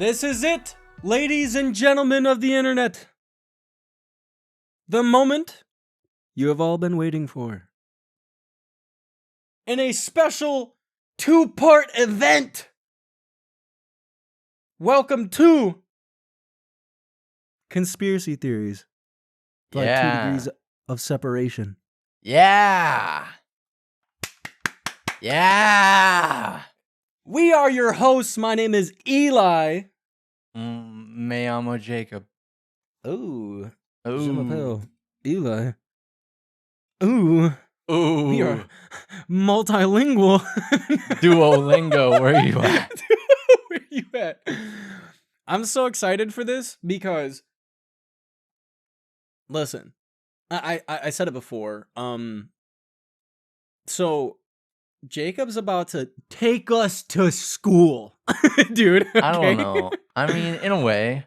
This is it, ladies and gentlemen of the internet. The moment you have all been waiting for. In a special 2-part event. Welcome to Conspiracy Theories. Like 2 degrees of separation. Yeah. We are your hosts. My name is Eli. Me llamo Jacob. Ooh. Ooh. Eli. Ooh. Ooh. We are multilingual. Duolingo, where are you at? Where you at? I'm so excited for this because, listen, I said it before. So Jacob's about to take us to school, dude. Okay? I don't know. I mean, in a way.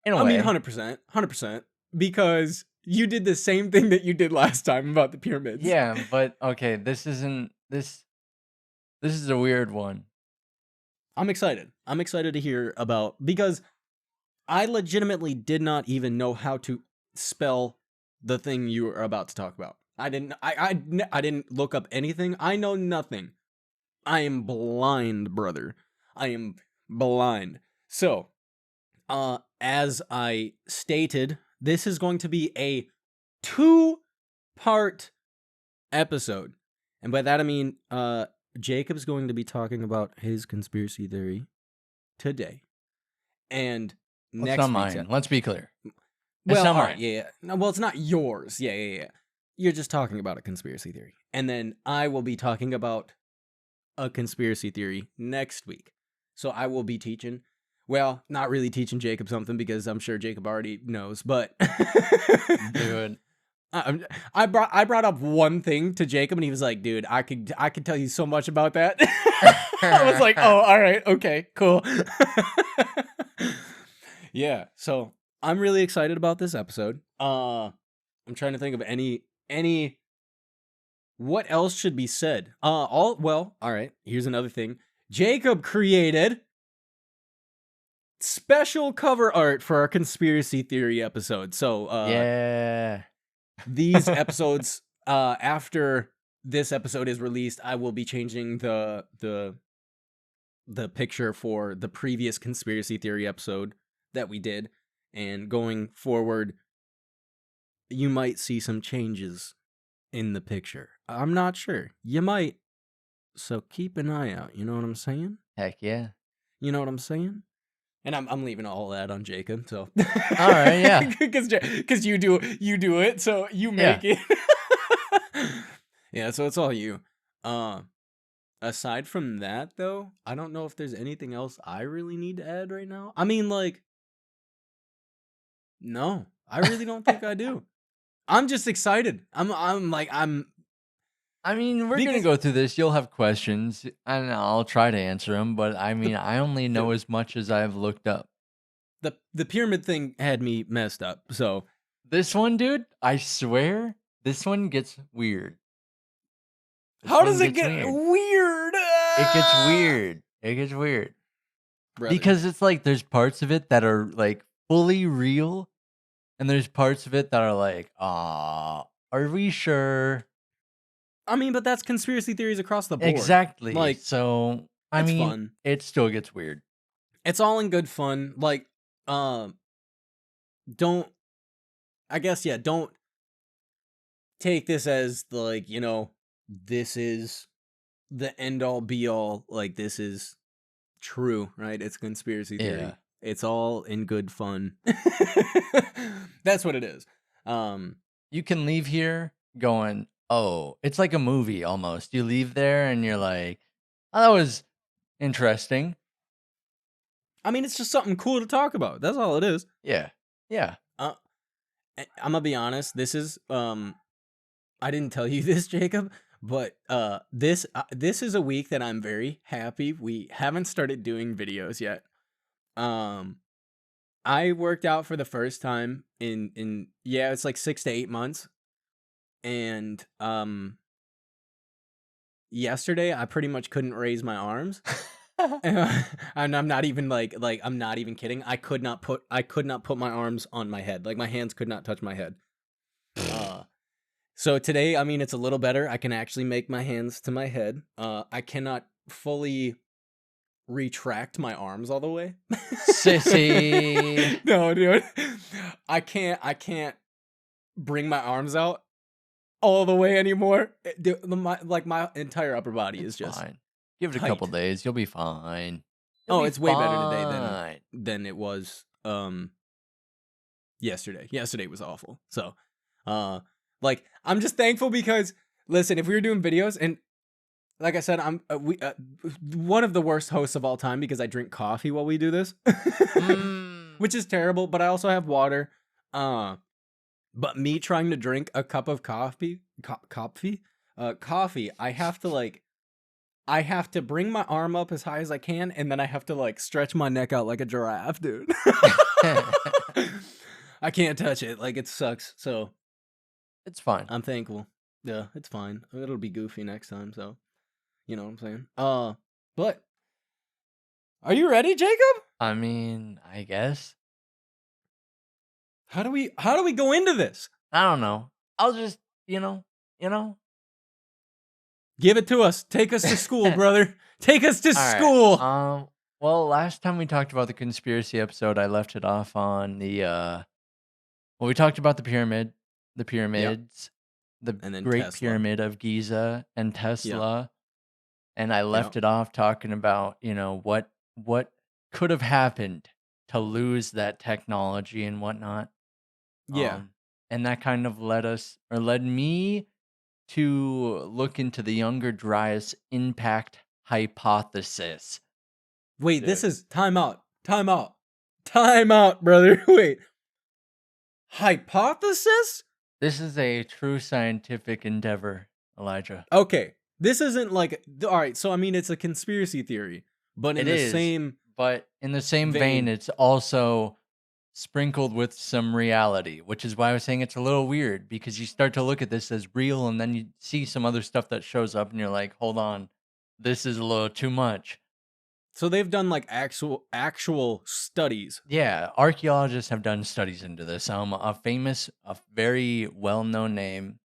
I mean, 100%, because you did the same thing that you did last time about the pyramids. Yeah, but okay, this is a weird one. I'm excited. I'm excited to hear about, because I legitimately did not even know how to spell the thing you are about to talk about. I didn't look up anything. I know nothing. I am blind, brother. I am blind. So, as I stated, this is going to be a 2-part episode. And by that I mean, Jacob's going to be talking about his conspiracy theory today. And It's not mine. Let's be clear. Well, it's not right, mine. yeah. No, well, it's not yours. Yeah. You're just talking about a conspiracy theory. And then I will be talking about a conspiracy theory next week. So I will be teaching. Well, not really teaching Jacob something, because I'm sure Jacob already knows, but Dude. I brought up one thing to Jacob and he was like, dude, I could tell you so much about that. I was like, oh, all right, okay, cool. Yeah, so I'm really excited about this episode. I'm trying to think of any what else should be said. All right, here's another thing. Jacob created special cover art for our conspiracy theory episode. So yeah. these episodes, after this episode is released, I will be changing the picture for the previous conspiracy theory episode that we did, and going forward, you might see some changes in the picture. I'm not sure. You might. So keep an eye out. You know what I'm saying? Heck yeah. You know what I'm saying? And I'm leaving all that on Jacob. So all right, yeah. Because you do it, so you make it. Yeah, so it's all you. Aside from that, though, I don't know if there's anything else I really need to add right now. I mean, like, no, I really don't think I do. I'm just excited. I mean, we're gonna go through this. You'll have questions, and I'll try to answer them. But I mean, I only know as much as I've looked up. The pyramid thing had me messed up. So this one, dude, I swear, this one gets weird. How does it get weird? It gets weird. It gets weird. Brother. Because it's like there's parts of it that are like fully real, and there's parts of it that are like, are we sure? I mean, but that's conspiracy theories across the board. Exactly. Like, so I mean, fun. It still gets weird. It's all in good fun. Like, don't take this as like, you know, this is the end all be all. Like, this is true, right? It's conspiracy theory. Yeah. It's all in good fun. That's what it is. You can leave here going, oh, it's like a movie almost. You leave there and you're like, oh, that was interesting. I mean, it's just something cool to talk about. That's all it is. Yeah. I'm gonna be honest. This is I didn't tell you this, Jacob, but this is a week that I'm very happy. We haven't started doing videos yet. I worked out for the first time in it's like 6 to 8 months. And yesterday I pretty much couldn't raise my arms. And I'm not even like I'm not even kidding. I could not put my arms on my head. Like my hands could not touch my head. Uh so today, I mean, it's a little better. I can actually make my hands to my head. I cannot fully retract my arms all the way. Sissy. No, dude. I can't bring my arms out all the way anymore. My entire upper body It's is just fine. Give it a couple tight. days. You'll be fine. You'll Oh, be it's way better today fine. than it was yesterday. Yesterday was awful. So, like I'm just thankful because listen, if we were doing videos and like I said, I'm one of the worst hosts of all time because I drink coffee while we do this, Mm. which is terrible. But I also have water. But me trying to drink a cup of coffee, coffee, I have to bring my arm up as high as I can, and then I have to like stretch my neck out like a giraffe, dude. I can't touch it. Like it sucks. So It's fine. I'm thankful. Yeah, it's fine. It'll be goofy next time. So you know what I'm saying. But are you ready, Jacob? I mean, I guess. How do we go into this? I don't know. I'll just, you know. Give it to us. Take us to school, brother. Take us to All right. school. Well, last time we talked about the conspiracy episode, I left it off on the well, we talked about the pyramids, the And then Great Tesla. Pyramid of Giza and Tesla. And I left it off talking about, what could have happened to lose that technology and whatnot. Yeah. And that kind of led me to look into the Younger Dryas impact hypothesis. Wait, this is time out, brother. Wait. Hypothesis? This is a true scientific endeavor, Elijah. Okay. This isn't like all right, so I mean it's a conspiracy theory, but in But in the same vein, it's also sprinkled with some reality, which is why I was saying it's a little weird because you start to look at this as real and then you see some other stuff that shows up and you're like, hold on, this is a little too much. So they've done like actual studies. Yeah, archaeologists have done studies into this. A very well-known name,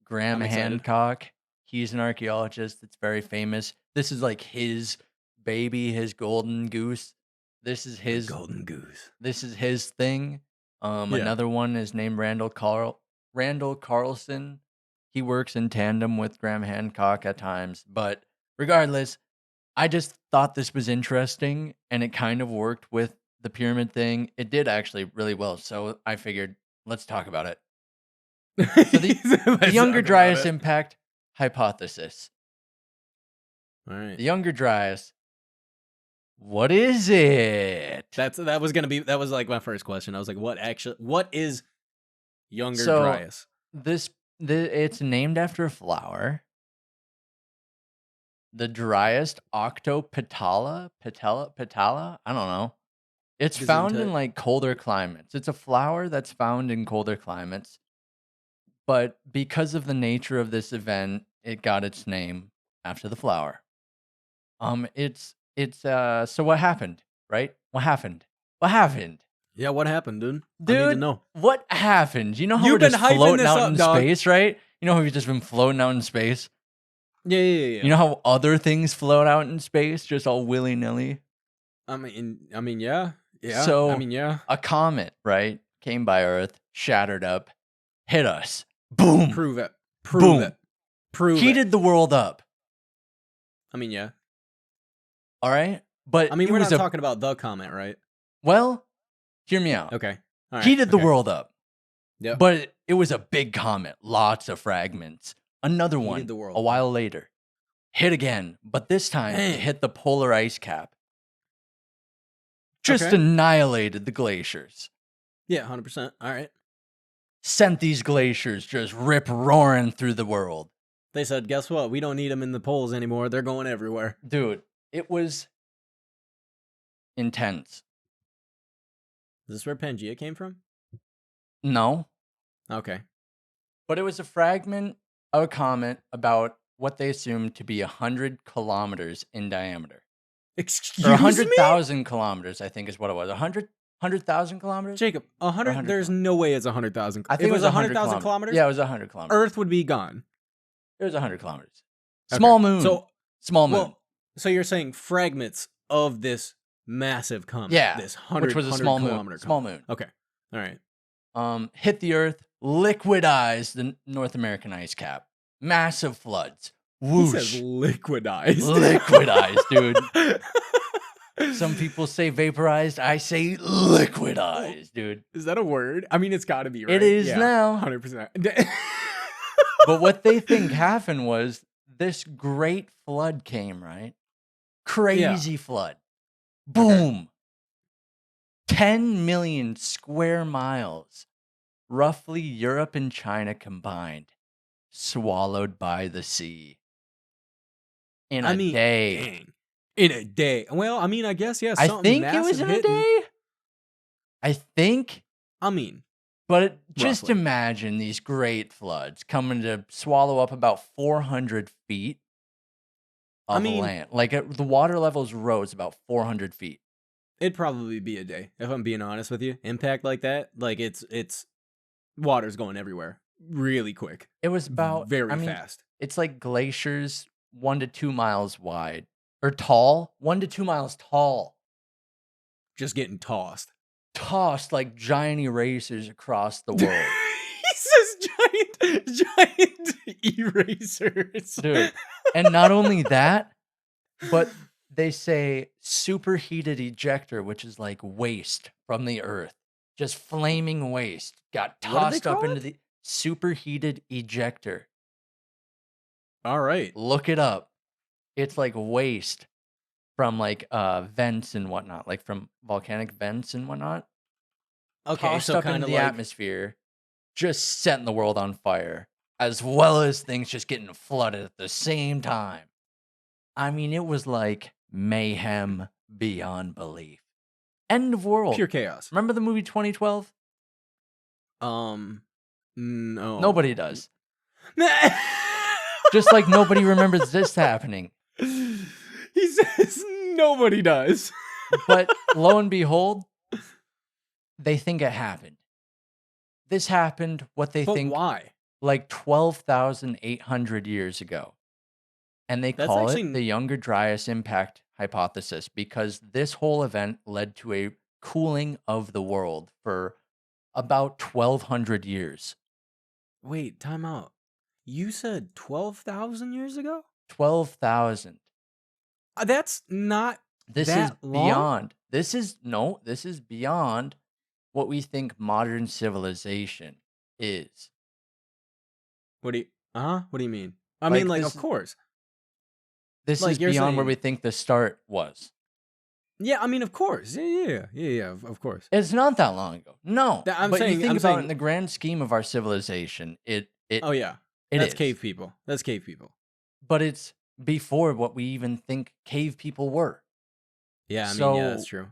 Graham I'm excited. Hancock. He's an archaeologist that's very famous. This is like his baby, his golden goose. This is his golden goose. This is his thing. Another one is named Randall Carlson. He works in tandem with Graham Hancock at times, but regardless, I just thought this was interesting, and it kind of worked with the pyramid thing. It did actually really well, so I figured let's talk about it. So the Younger Dryas impact hypothesis. All right. The Younger Dryas. What is it? That was like my first question. I was like, what is Younger Dryas? It's named after a flower. The Dryas octopetala, I don't know. It's found in like colder climates. It's a flower that's found in colder climates. But because of the nature of this event, it got its name after the flower. So what happened, right? What happened? Yeah, what happened, dude? Dude, I need to know. What happened? You know how You've we're been just hyping floating this out up, in dog. space, right? You know how we've just been floating out in space? Yeah. You know how other things float out in space just all willy-nilly? I mean, yeah. Yeah. So, I mean, yeah. a comet, right, came by Earth, shattered up, hit us. Boom. Prove it. Heated the world up. I mean, yeah. All right? But I mean, we're not talking about the comet, right? Well, hear me out. Okay. All right. Heated the world up. Yeah. But it was a big comet, lots of fragments. Another one a while later. Hit again, but this time it hit the polar ice cap. Just annihilated the glaciers. Yeah, 100%. All right. Sent these glaciers just rip-roaring through the world. They said, guess what? We don't need them in the poles anymore. They're going everywhere. Dude, it was intense. Is this where Pangea came from? No. Okay. But it was a fragment of a comet about what they assumed to be 100 kilometers in diameter. Excuse Or me? 100,000 kilometers, I think is what it was. 100,000 kilometers? Jacob, Or 100, 100 there's kilometers? no way it's 100,000. I If think it it was was 100 100,000 kilometers. kilometers, Yeah, it was 100 kilometers. Earth would be gone. It was 100 kilometers. Okay. Small moon. So, Small moon. well, so you're saying fragments of this massive comet, Yeah, this 100, which was a 100 small kilometer moon. Small comet. moon. Okay. All right. Hit the Earth, liquidized the North American ice cap. Massive floods. Whoosh. He says liquidized. Liquidized, dude. Some people say vaporized. I say liquidized, dude. Is that a word? I mean, it's got to be, right? It is Yeah, now. 100%. But what they think happened was this great flood came, right? Crazy flood. Boom. 10 million square miles, roughly Europe and China combined, swallowed by the sea. In a day. Dang. In a day. Well, I mean, I guess, yeah. I Something think it was massive in a hitting. day. I think. I mean, But just roughly. imagine these great floods coming to swallow up about 400 feet of land. Like the water levels rose about 400 feet. It'd probably be a day, if I'm being honest with you. Impact like that, like it's water's going everywhere really quick. It was about very fast. It's like glaciers 1 to 2 miles wide or tall, 1 to 2 miles tall. Just getting tossed. Tossed like giant erasers across the world. He says giant erasers. Dude. And not only that, but they say superheated ejector, which is like waste from the earth. Just flaming waste got tossed up into the superheated ejector. All right. Look it up. It's like waste from like vents and whatnot, like from volcanic vents and whatnot. Okay, Tossed so up kind into of the like atmosphere, just setting the world on fire, as well as things just getting flooded at the same time. I mean, it was like mayhem beyond belief. End of world. pure chaos. Remember the movie 2012? No. Nobody does. Just like nobody remembers this happening. He says nobody does. But lo and behold, they think it happened. This happened, what they But think, why? like 12,800 years ago. And they That's call actually- it the Younger Dryas impact hypothesis because this whole event led to a cooling of the world for about 1,200 years. Wait, time out. You said 12,000 years ago? 12,000. That's not This that is long? beyond. This is beyond what we think modern civilization is. What do you mean? I Like mean, like, this- of course. This Like is you're beyond where saying- we think the start was. Yeah, I mean, of course. Yeah, of course. It's not that long ago. No. I'm but saying- you think I'm about it saying- in the grand scheme of our civilization, it Oh yeah. it That's is. cave people. That's cave people. But it's before what we even think cave people were. Yeah, I mean, yeah, that's So- true.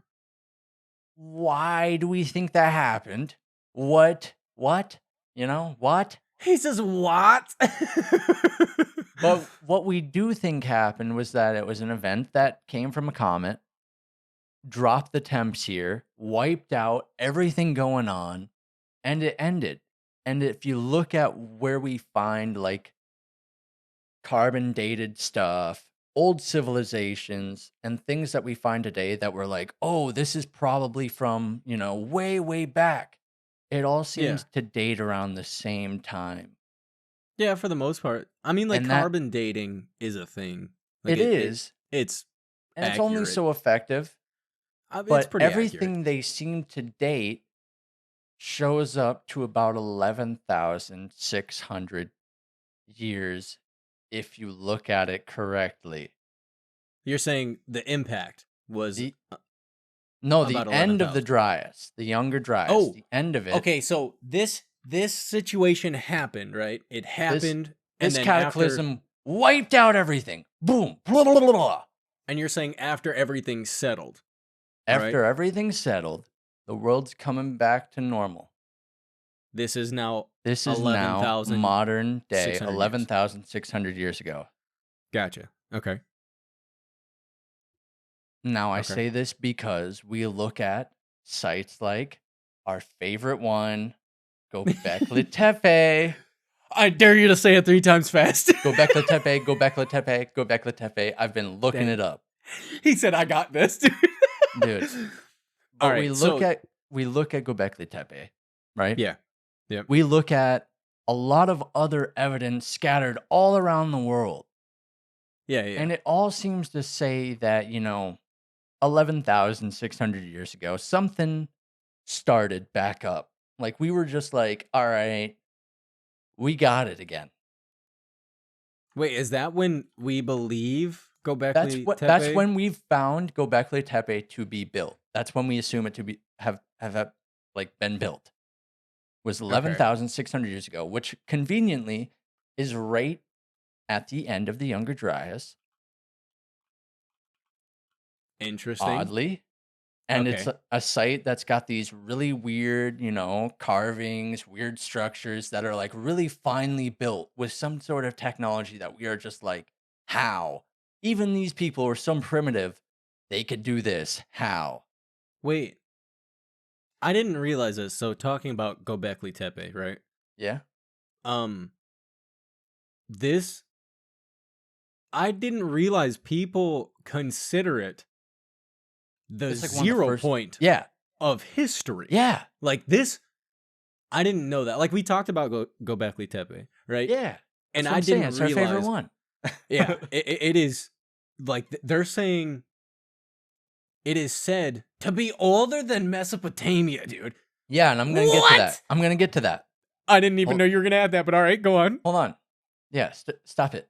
Why do we think that happened? What? You know, what? He says what? But what we do think happened was that it was an event that came from a comet, dropped the temps here, wiped out everything going on, and it ended. And if you look at where we find like carbon dated stuff, old civilizations, and things that we find today that were like, oh, this is probably from, way, way back. It all seems to date around the same time. Yeah, for the most part. I mean, like, And that- carbon dating is a thing. Like, It is. It's And it's only accurate. so effective. it's But pretty everything accurate. they seem to date shows up to about 11,600 years if you look at it correctly. You're saying the impact was The No, the about end of the 11,000. Dryas, the Younger Dryas, Oh, the end of it. okay. So this situation happened, right? It happened, This and then cataclysm wiped out everything. Boom. Blah, blah, blah, blah. and you're saying after everything settled. After everything's settled, the world's coming back to normal. This is now This is now 11,600 modern day, years. 11,600 years ago. gotcha. Okay. Now, I Okay. say this because we look at sites like our favorite one, Göbekli Tepe. I dare you to say it 3 times fast. Göbekli Tepe, Göbekli Tepe, Göbekli Tepe. I've been looking Dang. it up, He said, "I got this, dude." dude. All But we right. look So at we look at Göbekli Tepe, right? yeah. Yep. We look at a lot of other evidence scattered all around the world, Yeah. Yeah. and it all seems to say that 11,600 years ago, something started back up. Like we were just like, all right, we got it again. Wait, is that when we believe That's Gobekli what. That's Tepe? when we found Göbekli Tepe to be built. That's when we assume it to be have like been built. Was Okay. 11,600 years ago, which conveniently is right at the end of the Younger Dryas. Interesting. Oddly, and it's Okay. a site that's got these really weird, carvings, weird structures that are like really finely built with some sort of technology that we are just like, how? Even these people are so primitive, they could do this. How? Wait, I didn't realize this. So talking about Gobekli Tepe, right? Yeah. Um, this I didn't realize people consider it the It's like one of the zero first. point Yeah. of history. Yeah. Like this, I didn't know that. Like we talked about Gobekli Tepe, right? Yeah. And That's what I I'm saying. didn't It's our favorite realize. one. Yeah, it is like they're saying it is said to be older than Mesopotamia, dude. Yeah, and I'm gonna get to that. What? I'm gonna get to that. I didn't even Hold, know you were gonna add that, but all right, go on. hold on. Yeah, stop it.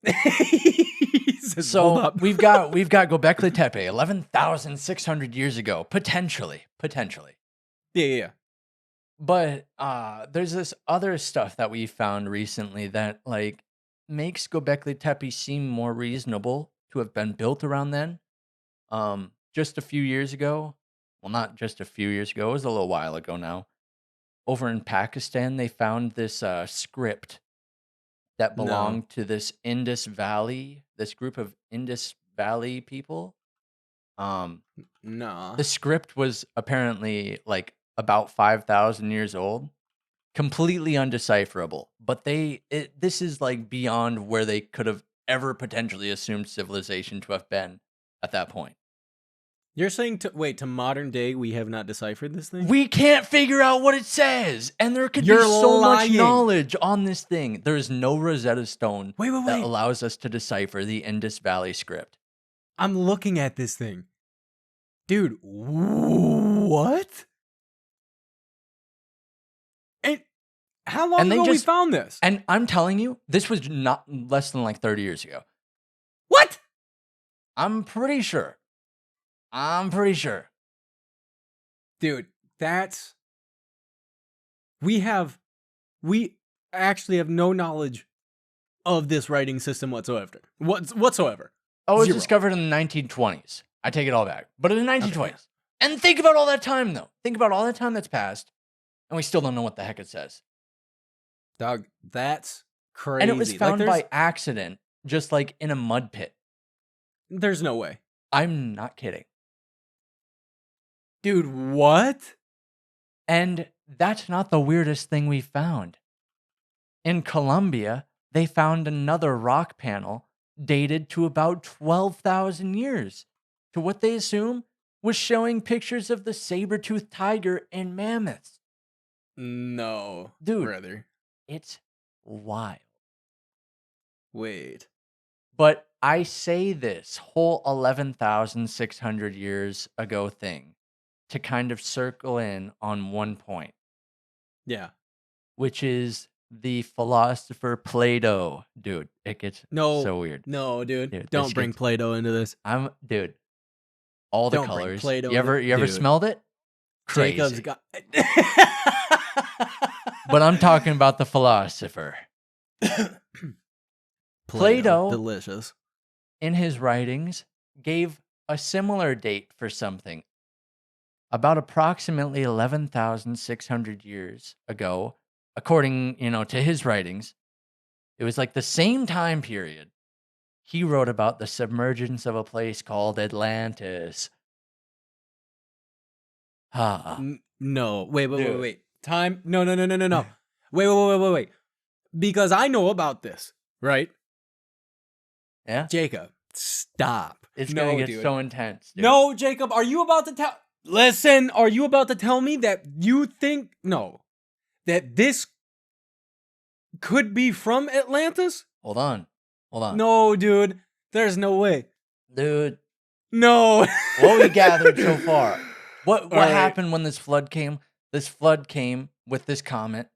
He says, hold So up. we've got Göbekli Tepe, 11,600 years ago, potentially. Yeah, yeah, yeah. But there's this other stuff that we found recently that like makes Göbekli Tepe seem more reasonable to have been built around then. Just a few years ago, well, not just a few years ago, it was a little while ago now. Over in Pakistan, they found this script that No, belonged to this Indus Valley, this group of Indus Valley people. Um, nah. the script was apparently like about 5,000 years old, completely undecipherable. But this is like beyond where they could have ever potentially assumed civilization to have been at that point. You're saying to modern day we have not deciphered this thing? We can't figure out what it says, and there could be You're so much lying. knowledge on this thing. There is no Rosetta Stone Wait, wait, that wait. allows us to decipher the Indus Valley script. I'm looking at this thing. Dude, what? And how long And they ago we just found this? and I'm telling you, this was not less than like 30 years ago. What? I'm pretty sure. I'm pretty sure. Dude, that's we actually have no knowledge of this writing system whatsoever. Whatsoever. Oh, it was Zero. discovered in the 1920s. I take it all back. But in the 1920s. Okay. And think about all that time, though. Think about all that time that's passed, and we still don't know what the heck it says. Dog, that's crazy. And it was found like, by accident, just like in a mud pit. there's no way. I'm not kidding. Dude, what? And that's not the weirdest thing we found. In Colombia, they found another rock panel dated to about 12,000 years to what they assume was showing pictures of the saber-toothed tiger and mammoths. No. Dude. Brother. It's wild. Wait. But I say this whole 11,600 years ago thing to kind of circle in on one point, Yeah. which is the philosopher Plato. Dude, it gets No. so weird. No, dude. Dude, Don't this bring gets- Play-Doh into this. Dude, all the Don't bring colors. Play-Doh You ever dude. smelled it? Crazy. Jacob's got But I'm talking about the philosopher. Plato, delicious. in his writings, gave a similar date for something. About approximately 11,600 years ago, according, to his writings, it was like the same time period He wrote about the submergence of a place called Atlantis. Ha. No. Wait, wait, wait, Dude. wait. Time. No, no, no, no, no, no. Wait, wait, wait, wait, wait. Because I know about this, right? Yeah? Jacob, stop. It's No, gonna get dude. so intense, dude. No, Jacob, are you about to tell? Listen, are you about to tell me that you think that this could be from Atlantis? Hold on. No, dude. There's no way. Dude, No. what we gathered so far. What All right. happened when this flood came? This flood came with this comet,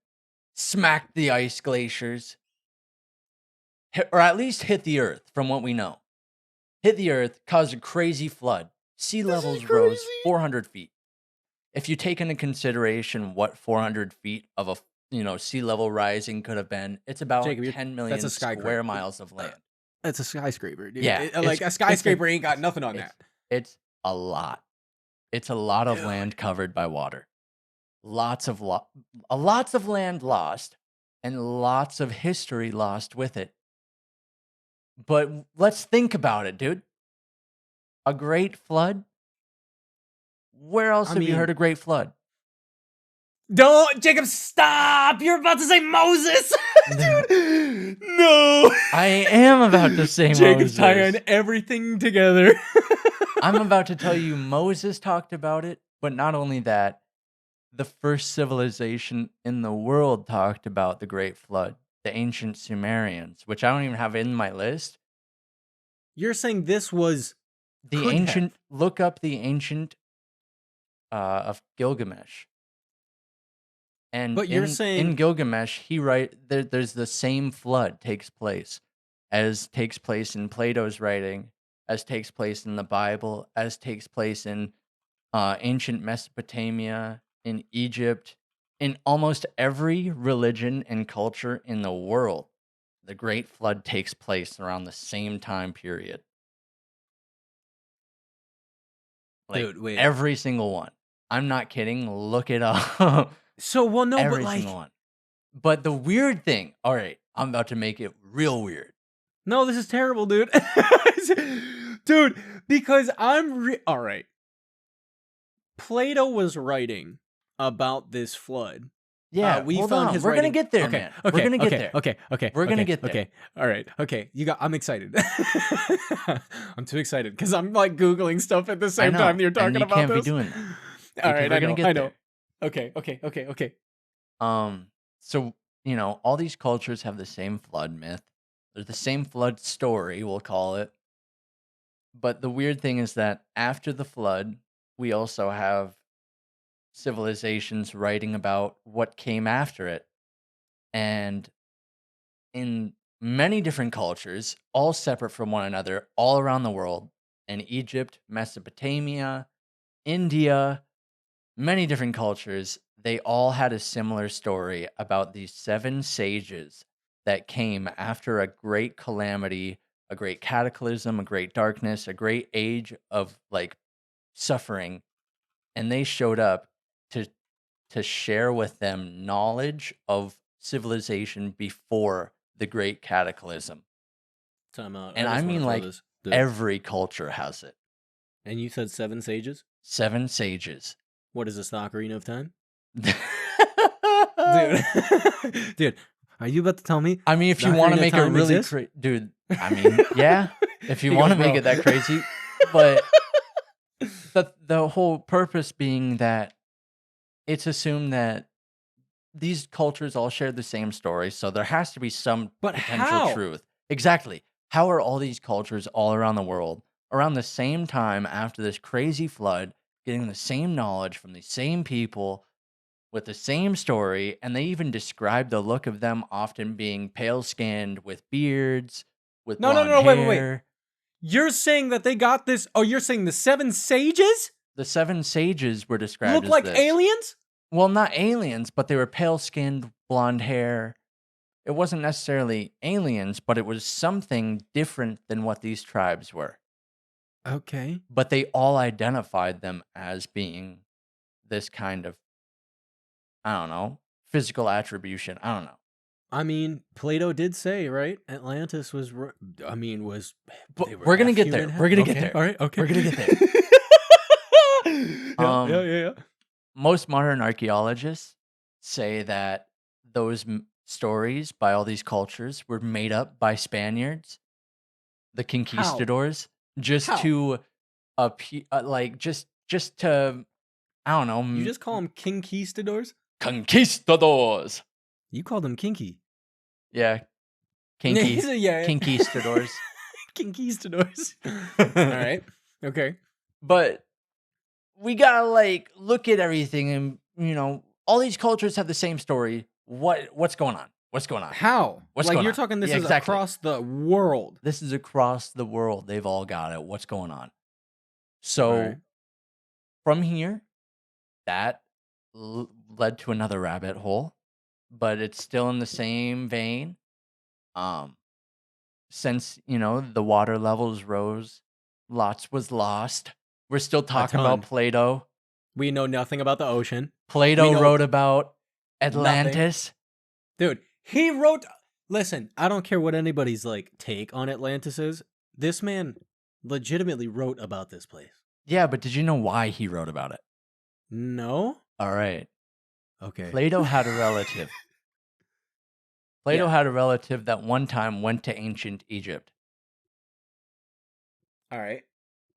smacked the ice glaciers, or at least hit the Earth, from what we know. Hit the Earth, caused a crazy flood. Sea levels rose 400 feet. If you take into consideration what 400 feet of a sea level rising could have been, it's about Jacob, 10 million that's a square skyscraper. miles of land. That's a skyscraper, dude. Yeah, Like a skyscraper ain't got nothing on that. It's a lot. It's a lot of Dude. land covered by water. Lots of land lost, and lots of history lost with it. But let's think about it, dude. A great flood? Where else have you heard a great flood? Don't, Jacob, stop! You're about to say Moses! Dude, no! I am about to say Jacob's Moses. tying everything together. I'm about to tell you Moses talked about it, but not only that, the first civilization in the world talked about the Great Flood, the ancient Sumerians, which I don't even have in my list. You're saying this was Look up the ancient of Gilgamesh. And but you're saying in Gilgamesh, there's the same flood takes place in Plato's writing, as takes place in the Bible, as takes place in ancient Mesopotamia, in Egypt, in almost every religion and culture in the world. The Great Flood takes place around the same time period. Like, dude, wait. every single one. I'm not kidding. Look it up. So, well, no, every but like, single one. But the weird thing, all right, I'm about to make it real weird. No, this is terrible, dude. Dude, because all right. Plato was writing about this flood. Yeah, we found his We're writing. gonna get there, Okay, man. okay, We're gonna get there. Okay, We're gonna get there. Okay, all right, okay. I'm excited. I'm too excited because I'm like Googling stuff at the same time that you're talking about can't this. be doing that. All right, I know. There. Okay. So, all these cultures have the same flood myth. There's the same flood story, we'll call it. But the weird thing is that after the flood, we also have civilizations writing about what came after it. And in many different cultures, all separate from one another, all around the world, in Egypt, Mesopotamia, India, many different cultures, they all had a similar story about these 7 sages that came after a great calamity, a great cataclysm, a great darkness, a great age of suffering, and they showed up to share with them knowledge of civilization before the great cataclysm. Time out. And I mean, every culture has it. And you said 7 sages? 7 sages. What is this, the Ocarina of Time? Dude. Dude, are you about to tell me? I mean, if you want to make it really dude, I mean, yeah, if you want to make it that crazy, but the whole purpose being that it's assumed that these cultures all share the same story, so there has to be some potential truth. Exactly. How are all these cultures all around the world, around the same time after this crazy flood, getting the same knowledge from the same people with the same story, and they even describe the look of them often being pale-skinned with beards, with blonde hair. Wait. You're saying that they got this? Oh, you're saying the 7 sages? The 7 sages were described look as like this. Aliens? Well, not aliens, but they were pale-skinned, blonde hair. It wasn't necessarily aliens, but it was something different than what these tribes were. Okay. But they all identified them as being this kind of, I don't know, physical attribution. I don't know. I mean, Plato did say, right? Atlantis was, I mean, But they were we're gonna half get human, there. We're gonna get okay, there. all right, okay. We're gonna get there. Yeah, yeah, Um, yeah, yeah. Most modern archaeologists say that those stories by all these cultures were made up by Spaniards, the How? conquistadors, just How? to like just to I don't know, You just call them conquistadors? conquistadors. You call them kinky. Yeah, Yeah, yeah. conquistadors. Conquistadors. All right. Okay. But we gotta like look at everything, and all these cultures have the same story. What's going on? What's going on? How? What's Like going you're on? talking this Yeah, is exactly. across the world. This is across the world. They've all got it. What's going on? All right. So from here, that led to another rabbit hole, but it's still in the same vein. Um, since the water levels rose, lots was lost. We're still A talking about ton. Plato. We know nothing about the ocean. We Plato know wrote about nothing. Atlantis. Dude, he wrote. Listen, I don't care what anybody's like take on Atlantis is. This man legitimately wrote about this place. Yeah, but did you know why he wrote about it? No? All right. Okay. Plato had a relative. Plato Yeah. had a relative that one time went to ancient Egypt. All right.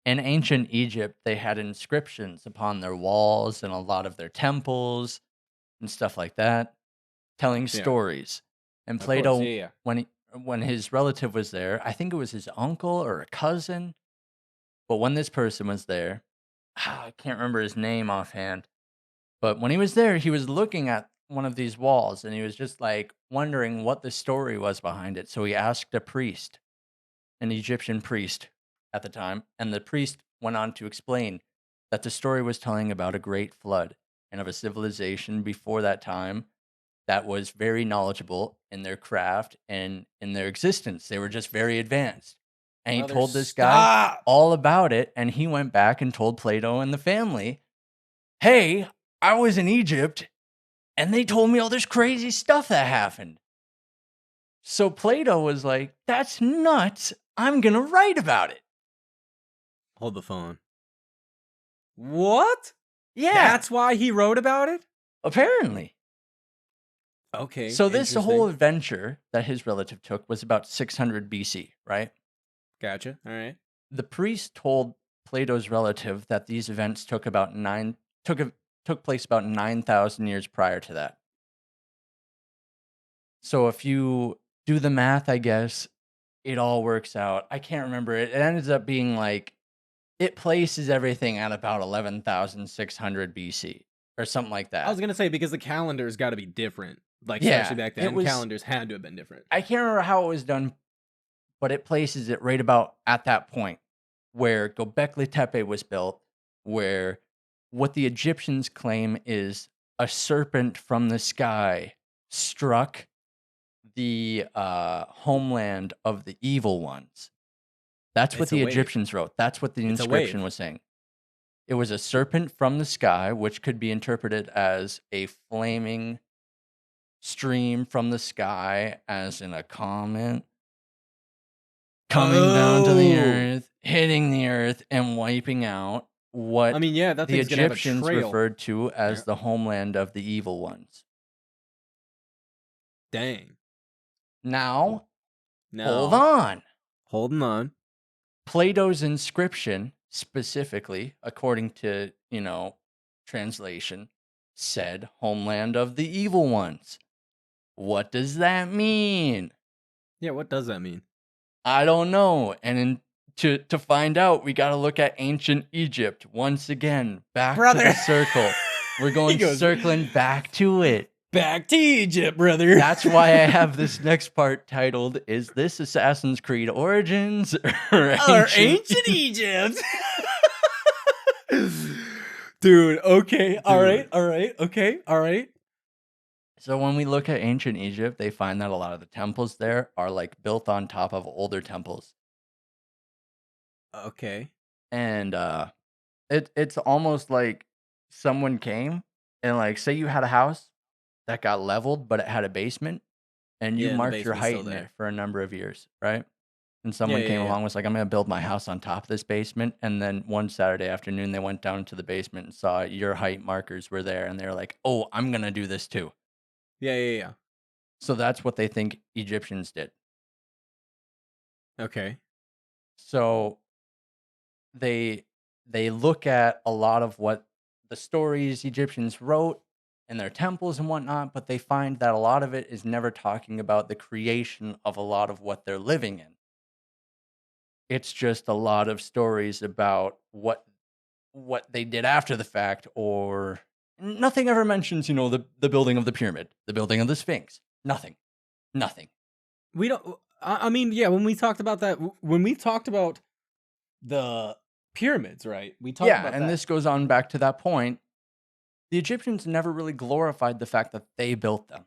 In ancient Egypt, they had inscriptions upon their walls and a lot of their temples and stuff like that, telling Yeah. stories. And Of course. Yeah, Plato, yeah. when his relative was there, I think it was his uncle or a cousin, but when this person was there, I can't remember his name offhand, but when he was there, he was looking at one of these walls and he was just like wondering what the story was behind it. So he asked a priest, an Egyptian priest at the time, and the priest went on to explain that the story was telling about a great flood and of a civilization before that time that was very knowledgeable in their craft and in their existence. They were just very advanced. And he Brother, told this guy stop. all about it, and he went back and told Plato and the family, "Hey, I was in Egypt and they told me all this crazy stuff that happened." So Plato was like, "That's nuts. I'm going to write about it." Hold the phone. What? Yeah, That's why he wrote about it? apparently. Okay, So this whole interesting. adventure that his relative took was about 600 BC, right? Gotcha. All right. The priest told Plato's relative that these events took place about 9,000 years prior to that. So if you do the math, I guess it all works out. I can't remember it. It ends up being like it places everything at about 11,600 BC or something like I was that. gonna say because the calendar's got to be different. Like especially Yeah, back it then, was. calendars had to have been different. I can't remember how it was done, but it places it right about at that point where Göbekli Tepe was built, where what the Egyptians claim is a serpent from the sky struck the homeland of the evil ones. That's what It's a the wave. Egyptians wrote. That's what the It's a inscription wave. was saying. It was a serpent from the sky, which could be interpreted as a flaming stream from the sky, as in a comet coming down to the Oh, earth, hitting the earth, and wiping out I what mean, yeah, that the thing's gonna have a Egyptians trail. referred to Yeah. as the homeland of the evil ones. Dang. Now, hold Now, on. holding on. Plato's inscription, specifically, according to, translation, said homeland of the evil ones. What does that mean? Yeah, what does that mean, I don't know. And to find out, we got to look at ancient Egypt once again. Back to brother? the circle. We're He going goes circling back to it. back to Egypt, brother. That's why I have this next part titled, "Is this Assassin's Creed Origins or Or Ancient ancient Egypt. Dude, okay, all right, Dude. all right, okay, all right. So when we look at ancient Egypt, they find that a lot of the temples there are like built on top of older temples. Okay. And it's almost like someone came and like say you had a house that got leveled but it had a basement. and you Yeah, and the marked your basement's height still in it there. for a number of years, right? And Yeah, someone yeah, came yeah. along and was like, I'm going to build my house on top of this basement. And then one Saturday afternoon, they went down to the basement and saw your height markers were there. And they were like, oh, I'm going to do this too. Yeah, yeah, yeah. So that's what they think Egyptians did. Okay. So they they look at a lot of what the stories Egyptians wrote in their temples and whatnot, but they find that a lot of it is never talking about the creation of a lot of what they're living in. It's just a lot of stories about what they did after the fact, or nothing ever mentions, the building of the pyramid, the building of the Sphinx. Nothing. We don't. I mean, yeah. When we talked about that, when we talked about the pyramids, right? We talked Yeah, about and that. this goes on back to that point. The Egyptians never really glorified the fact that they built them.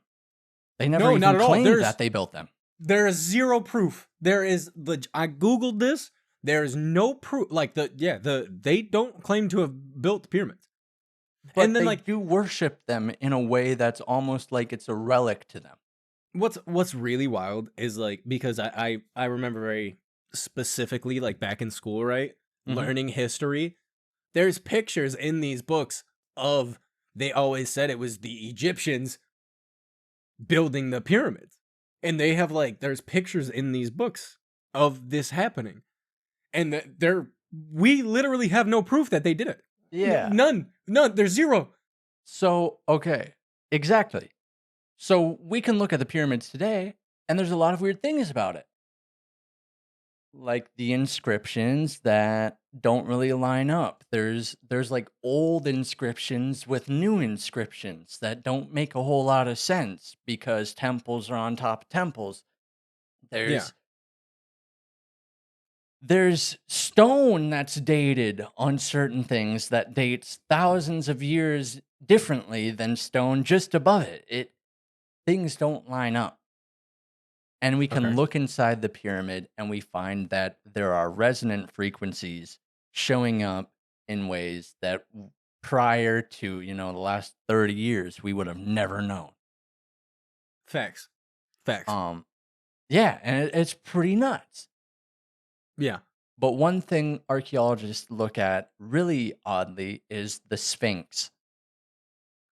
They never No, not even at all. claimed that they built them. There is zero proof. There is I googled this. There is no proof. Like they don't claim to have built the pyramids. And But then they like do worship them in a way that's almost like it's a relic to them. what's really wild is like because I remember very specifically like back in school, right? Mhm. Learning history. There's pictures in these books of they always said it was the Egyptians building the pyramids. And they have like there's pictures in these books of this happening. And we literally have no proof that they did it. Yeah. None. There's zero. So, okay. Exactly. So we can look at the pyramids today, and there's a lot of weird things about it. Like the inscriptions that don't really line up. There's like old inscriptions with new inscriptions that don't make a whole lot of sense because temples are on top of temples. Yeah. There's there's stone that's dated on certain things that dates thousands of years differently than stone just above it. Things don't line up. And we can Okay. look inside the pyramid and we find that there are resonant frequencies showing up in ways that prior to, the last 30 years we would have never known. Facts. Facts. Yeah, and it's pretty nuts. Yeah. But one thing archaeologists look at really oddly is the Sphinx.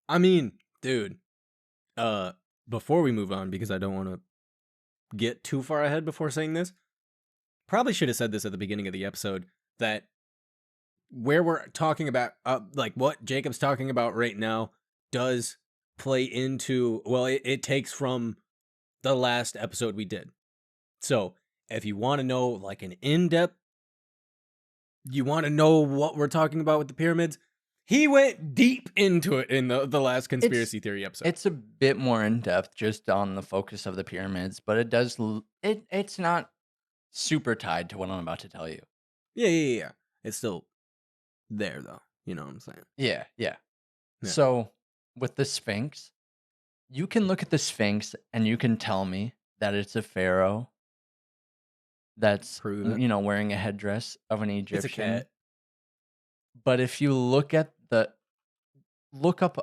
I mean, dude, before we move on, because I don't want to get too far ahead before saying this, probably should have said this at the beginning of the episode that where we're talking about, like what Jacob's talking about right now does play into, well, it takes from the last episode we did. So if you want to know like an in-depth, you want to know what we're talking about with the pyramids, he went deep into it in the last conspiracy theory episode. It's a bit more in depth just on the focus of the pyramids, but it's not super tied to what I'm about to tell you. Yeah. It's still there though. You know what I'm saying? Yeah. Yeah. So with the Sphinx, you can look at the Sphinx and you can tell me that it's a pharaoh that's Prove it. wearing a headdress of an Egyptian. It's a cat. But if you look up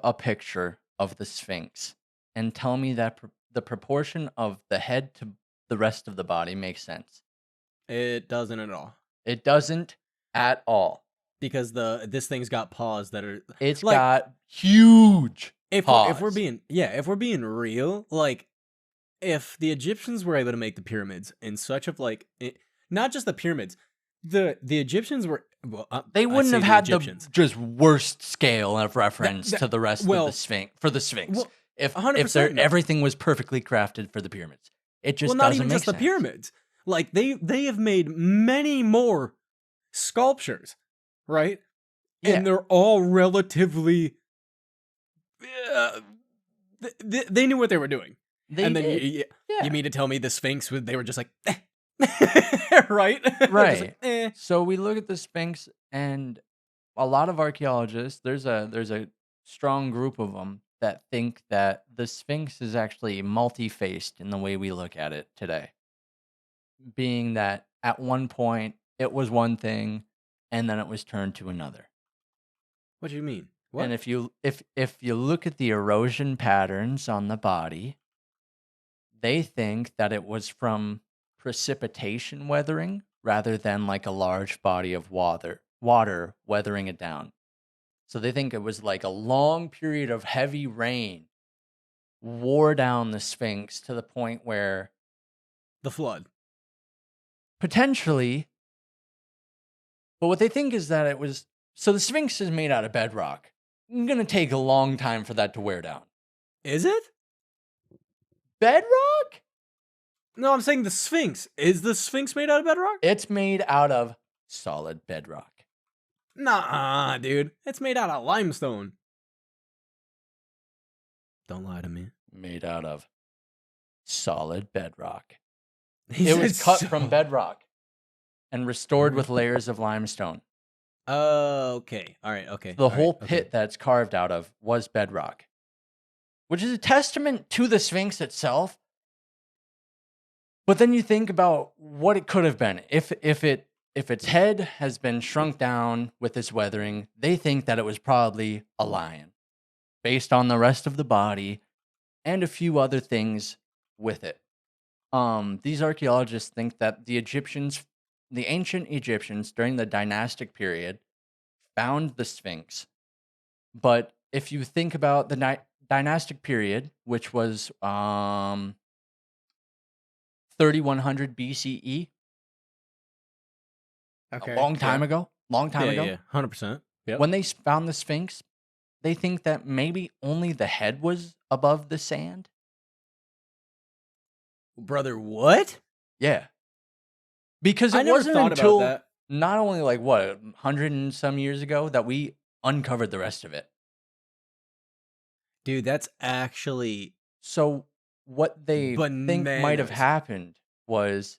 a picture of the Sphinx and tell me that the proportion of the head to the rest of the body makes sense. It doesn't at all. It doesn't at all. Because this thing's got paws that are It's like, got huge paws. If we're being real, like if the Egyptians were able to make the pyramids in such of like not just the pyramids, the Egyptians were they wouldn't have had Egyptians. the just worst scale of reference to the rest of the Sphinx for the Sphinx. Well, if 100% no. everything was perfectly crafted for the pyramids, it just not doesn't even make just sense. the pyramids. Like they have made many more sculptures, right? Yeah. And they're all relatively. They knew what they were doing. They did. You mean to tell me the Sphinx? They were just like, right? Right. Like, So we look at the Sphinx, and a lot of archaeologists, there's a strong group of them that think that the Sphinx is actually multi-faced in the way we look at it today. Being that at one point it was one thing, and then it was turned to another. What do you mean? What? And if you look at the erosion patterns on the body, they think that it was from precipitation weathering rather than like a large body of water weathering it down. So they think it was like a long period of heavy rain wore down the Sphinx to the point where The flood. potentially, but what they think is that it was, so the Sphinx is made out of bedrock. It's going to take a long time for that to wear down. Is it? Bedrock? No, I'm saying the Sphinx. Is the Sphinx made out of bedrock? It's made out of solid bedrock. Nah, dude. It's made out of limestone. Don't lie to me. Made out of solid bedrock. He It was said cut so- from bedrock and restored with layers of limestone. Okay. All right. Okay. The all whole right, pit okay. that's carved out of was bedrock, which is a testament to the Sphinx itself. But then you think about what it could have been. If its head has been shrunk down with this weathering, they think that it was probably a lion, based on the rest of the body and a few other things with it. These archaeologists think that the ancient Egyptians during the dynastic period found the Sphinx. But if you think about the dynastic period, which was 3100 BCE, Okay. a long time yeah. ago, Yeah. 100%. Yep. when they found the Sphinx, they think that maybe only the head was above the sand. Brother, what? Yeah. Because I it never wasn't thought until about that. not only like what, 100 and some years ago that we uncovered the rest of it. Dude, that's actually So what they think might have bananas. happened was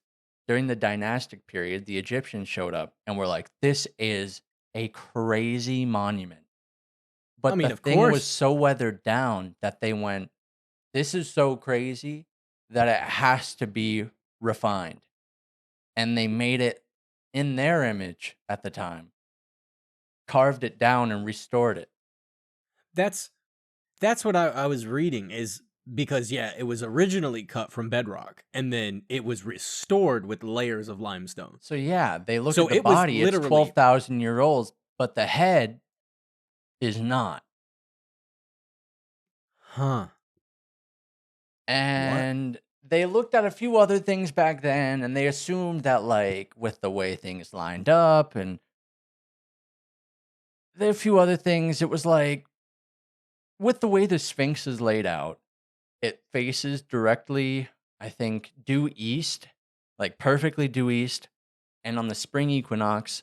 during the dynastic period, the Egyptians showed up and were like, this is a crazy monument. But mean, the of thing was course. so weathered down that they went, this is so crazy that it has to be refined. And they made it in their image at the time, carved it down and restored it. That's what I was reading is because it was originally cut from bedrock and then it was restored with layers of limestone. So yeah, they look So at the it was body, it's literally 12,000 year olds, but the head is not. Huh. And they looked at a few other things back then and they assumed that like with the way things lined up and there a few other things, it was like with the way the Sphinx is laid out, it faces directly, I think, due east, like perfectly due east. And on the spring equinox,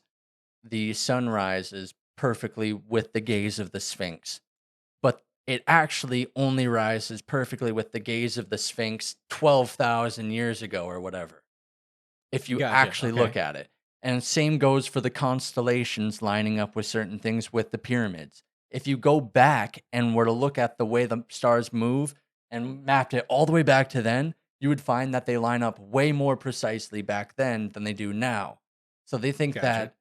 the sun rises perfectly with the gaze of the Sphinx. But it actually only rises perfectly with the gaze of the Sphinx 12,000 years ago or whatever, if you Gotcha, actually look okay. at it. And same goes for the constellations lining up with certain things with the pyramids. If you go back and were to look at the way the stars move and mapped it all the way back to then, you would find that they line up way more precisely back then than they do now. So they think Gotcha. that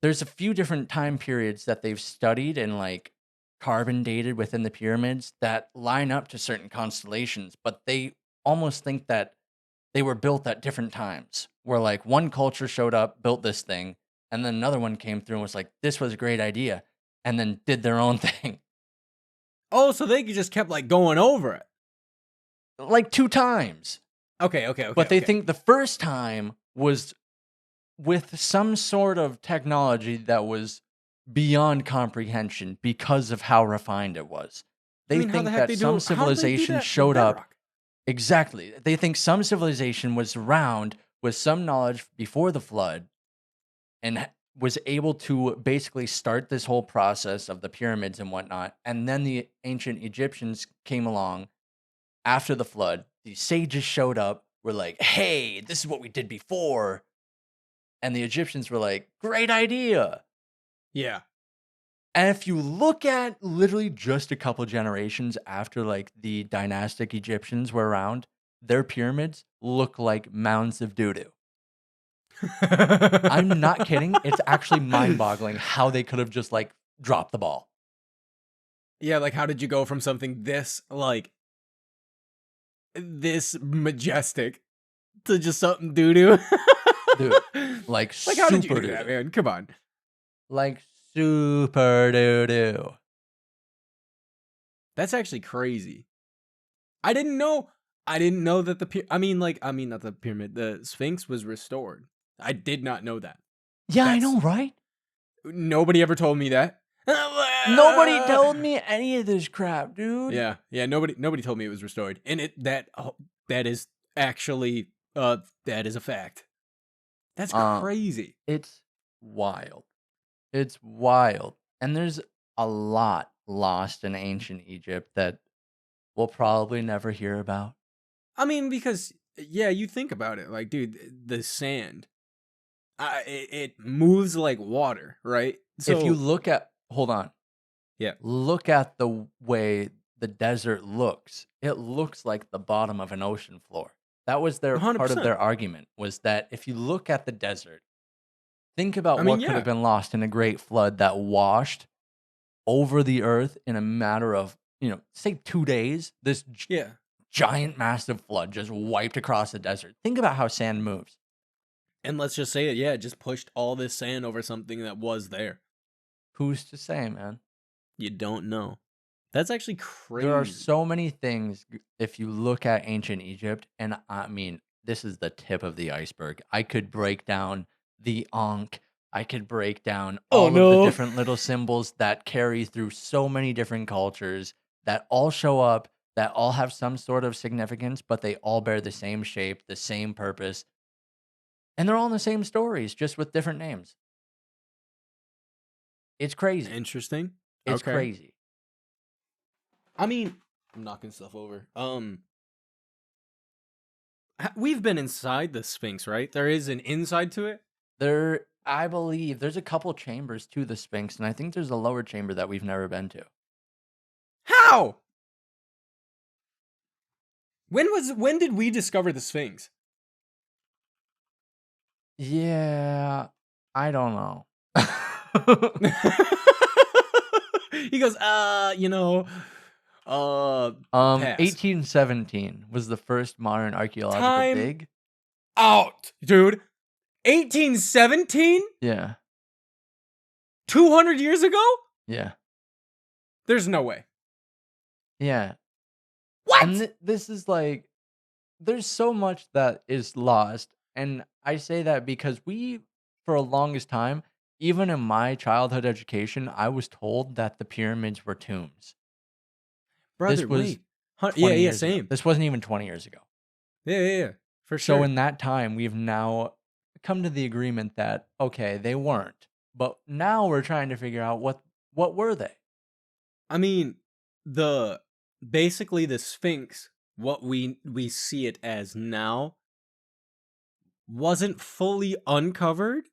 there's a few different time periods that they've studied and like carbon dated within the pyramids that line up to certain constellations, but they almost think that they were built at different times. Where like one culture showed up, built this thing, and then another one came through and was like, this was a great idea, and then did their own thing. Oh, so they just kept like going over it. Like 2 times. Okay. But they think the first time was with some sort of technology that was beyond comprehension because of how refined it was. They how think the heck that they some do? How did they do civilization that with showed up. bedrock? Exactly. They think some civilization was around with some knowledge before the flood and was able to basically start this whole process of the pyramids and whatnot. And then the ancient Egyptians came along after the flood. The sages showed up, were like, hey, this is what we did before. And the Egyptians were like, great idea. Yeah. And if you look at literally just a couple generations after like the dynastic Egyptians were around, their pyramids look like mounds of doo-doo. I'm not kidding. It's actually mind-boggling how they could have just like dropped the ball. Yeah, like how did you go from something this like this majestic to just something doo-doo? Dude, like how did you super do that, doo-doo. man? Come on. Like super doo-doo. That's actually crazy. I didn't know that not the pyramid, the Sphinx was restored. I did not know that. Yeah, I That's know, right? Nobody ever told me that. Nobody told me any of this crap, dude. Yeah, nobody told me it was restored. And that is actually that is a fact. That's crazy. It's wild. It's wild. And there's a lot lost in ancient Egypt that we'll probably never hear about. I mean, because yeah, you think about it, like, dude, the sand, it moves like water, right? If you So look at, hold on, yeah, look at the way the desert looks. It looks like the bottom of an ocean floor. That was their part of 100%. their argument, was that if you look at the desert, think about I mean, what could have yeah, been lost in a great flood that washed over the earth in a matter of, say 2 days. This yeah. giant, massive flood just wiped across the desert. Think about how sand moves. And let's just say it, yeah, it just pushed all this sand over something that was there. Who's to say, man? You don't know. That's actually crazy. There are so many things if you look at ancient Egypt, and I mean, this is the tip of the iceberg. I could break down the Ankh. I could break down Oh all of the no. different little symbols that carry through so many different cultures that all show up, that all have some sort of significance, but they all bear the same shape, the same purpose, and they're all in the same stories, just with different names. It's crazy. Interesting. It's Okay. crazy. I mean, I'm knocking stuff over. We've been inside the Sphinx, right? There is an inside to it. I believe there's a couple chambers to the Sphinx, and I think there's a lower chamber that we've never been to. How? When did we discover the Sphinx? Yeah, I don't know. He goes, pass. 1817 was the first modern archaeological Time dig. out, dude. 1817? Yeah, 200 years ago? yeah, There's no way. yeah. What? And this is like, there's so much that is lost, and I say that because for the longest time, even in my childhood education, I was told that the pyramids were tombs. Brother, This was wait. 20 Yeah, years ago. same. This wasn't even 20 years ago. Yeah. For sure. So in that time, we've now come to the agreement that, okay, they weren't. But now we're trying to figure out what were they? I mean, basically the Sphinx, what we see it as now, wasn't fully uncovered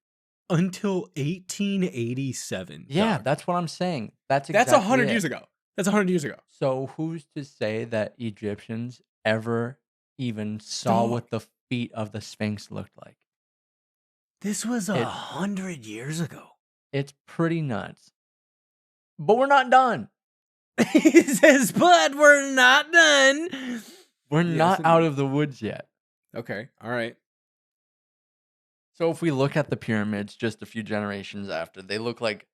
until 1887. Yeah, dog. that's what I'm saying. That's 100 it. years ago. That's 100 years ago. So who's to say that Egyptians ever even saw Dog. what the feet of the Sphinx looked like? This was 100 years ago. It's pretty nuts. But we're not done. He says, but we're not done. We're Yes, not out indeed. of the woods yet. Okay, all right. So if we look at the pyramids just a few generations after, they look like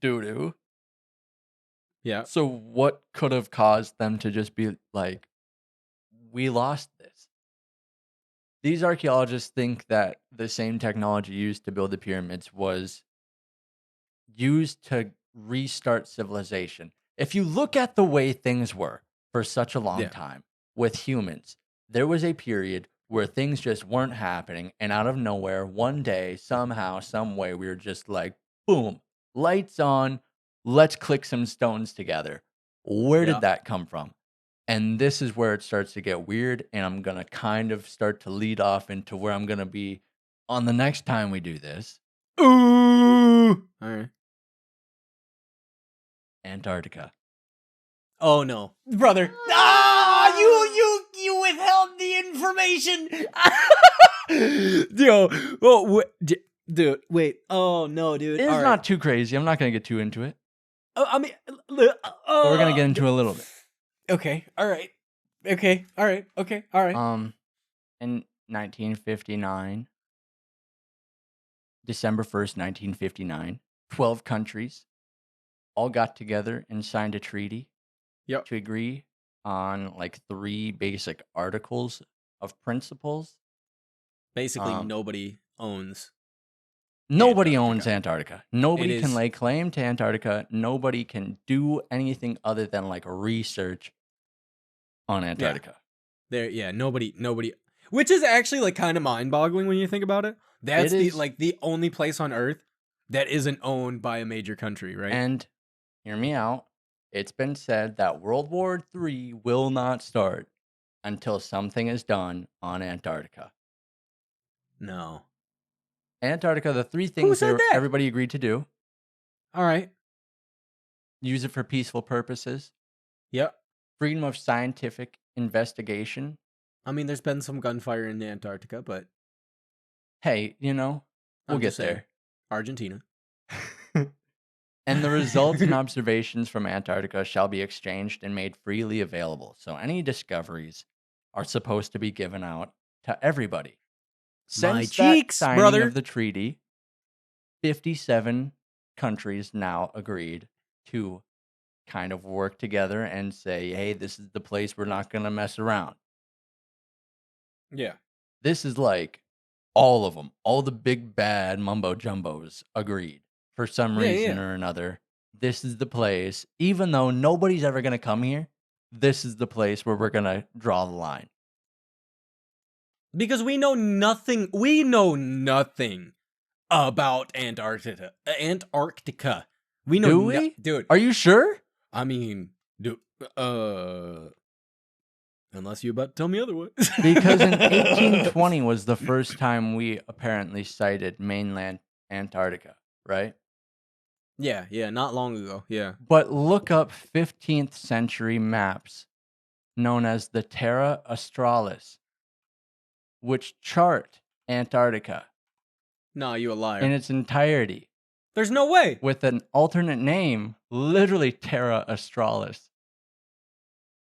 doo-doo. Yeah. So what could have caused them to just be like, we lost this? These archaeologists think that the same technology used to build the pyramids was used to restart civilization. If you look at the way things were for such a long Yeah. time with humans, there was a period where things just weren't happening, and out of nowhere, one day, somehow, some way, we were just like, boom, lights on, let's click some stones together. Where Yeah. did that come from? And this is where it starts to get weird, and I'm going to kind of start to lead off into where I'm going to be on the next time we do this. Ooh. All right. Antarctica. Oh no, brother! You withheld the information. Dude, wait. Oh no, dude. It's All right. not too crazy. I'm not going to get too into it. I mean, But we're going to get into a little bit. Okay. All right. Okay. All right. Okay. All right. In 1959, December 1st, 1959, 12 countries all got together and signed a treaty Yep. to agree on like 3 basic articles of principles. Basically, Um, nobody owns Nobody owns Antarctica. Antarctica. It Nobody can is. lay claim to Antarctica. Nobody can do anything other than like research on Yeah. Antarctica. There. Yeah. Nobody. Which is actually like kind of mind-boggling when you think about it. It That's is, the only place on Earth that isn't owned by a major country, right? and hear me out. It's been said that World War III will not start until something is done on Antarctica. No. Antarctica, the 3 Who things said that? everybody agreed to do: All right. use it for peaceful purposes, Yep. freedom of scientific investigation. I mean, there's been some gunfire in Antarctica, but Hey, we'll I'm just get saying, there. Argentina. And the results and observations from Antarctica shall be exchanged and made freely available. So any discoveries are supposed to be given out to everybody. My Since that cheeks, signing of brother. the treaty, 57 countries now agreed to kind of work together and say, hey, this is the place we're not going to mess around. Yeah. This is like all of them, all the big bad mumbo jumbos agreed for some Yeah. reason Yeah. or another. This is the place, even though nobody's ever going to come here, this is the place where we're going to draw the line. Because we know nothing. We know nothing about Antarctica. Antarctica. We know Do we? dude. Are you sure? I mean, dude. Unless you about to tell me otherwise. Because in 1820 was the first time we apparently sighted mainland Antarctica, right? Yeah. Yeah. Not long ago. Yeah. But look up 15th century maps known as the Terra Australis, which chart Antarctica No, you a in liar. its entirety There's no way. with an alternate name, literally Terra Australis.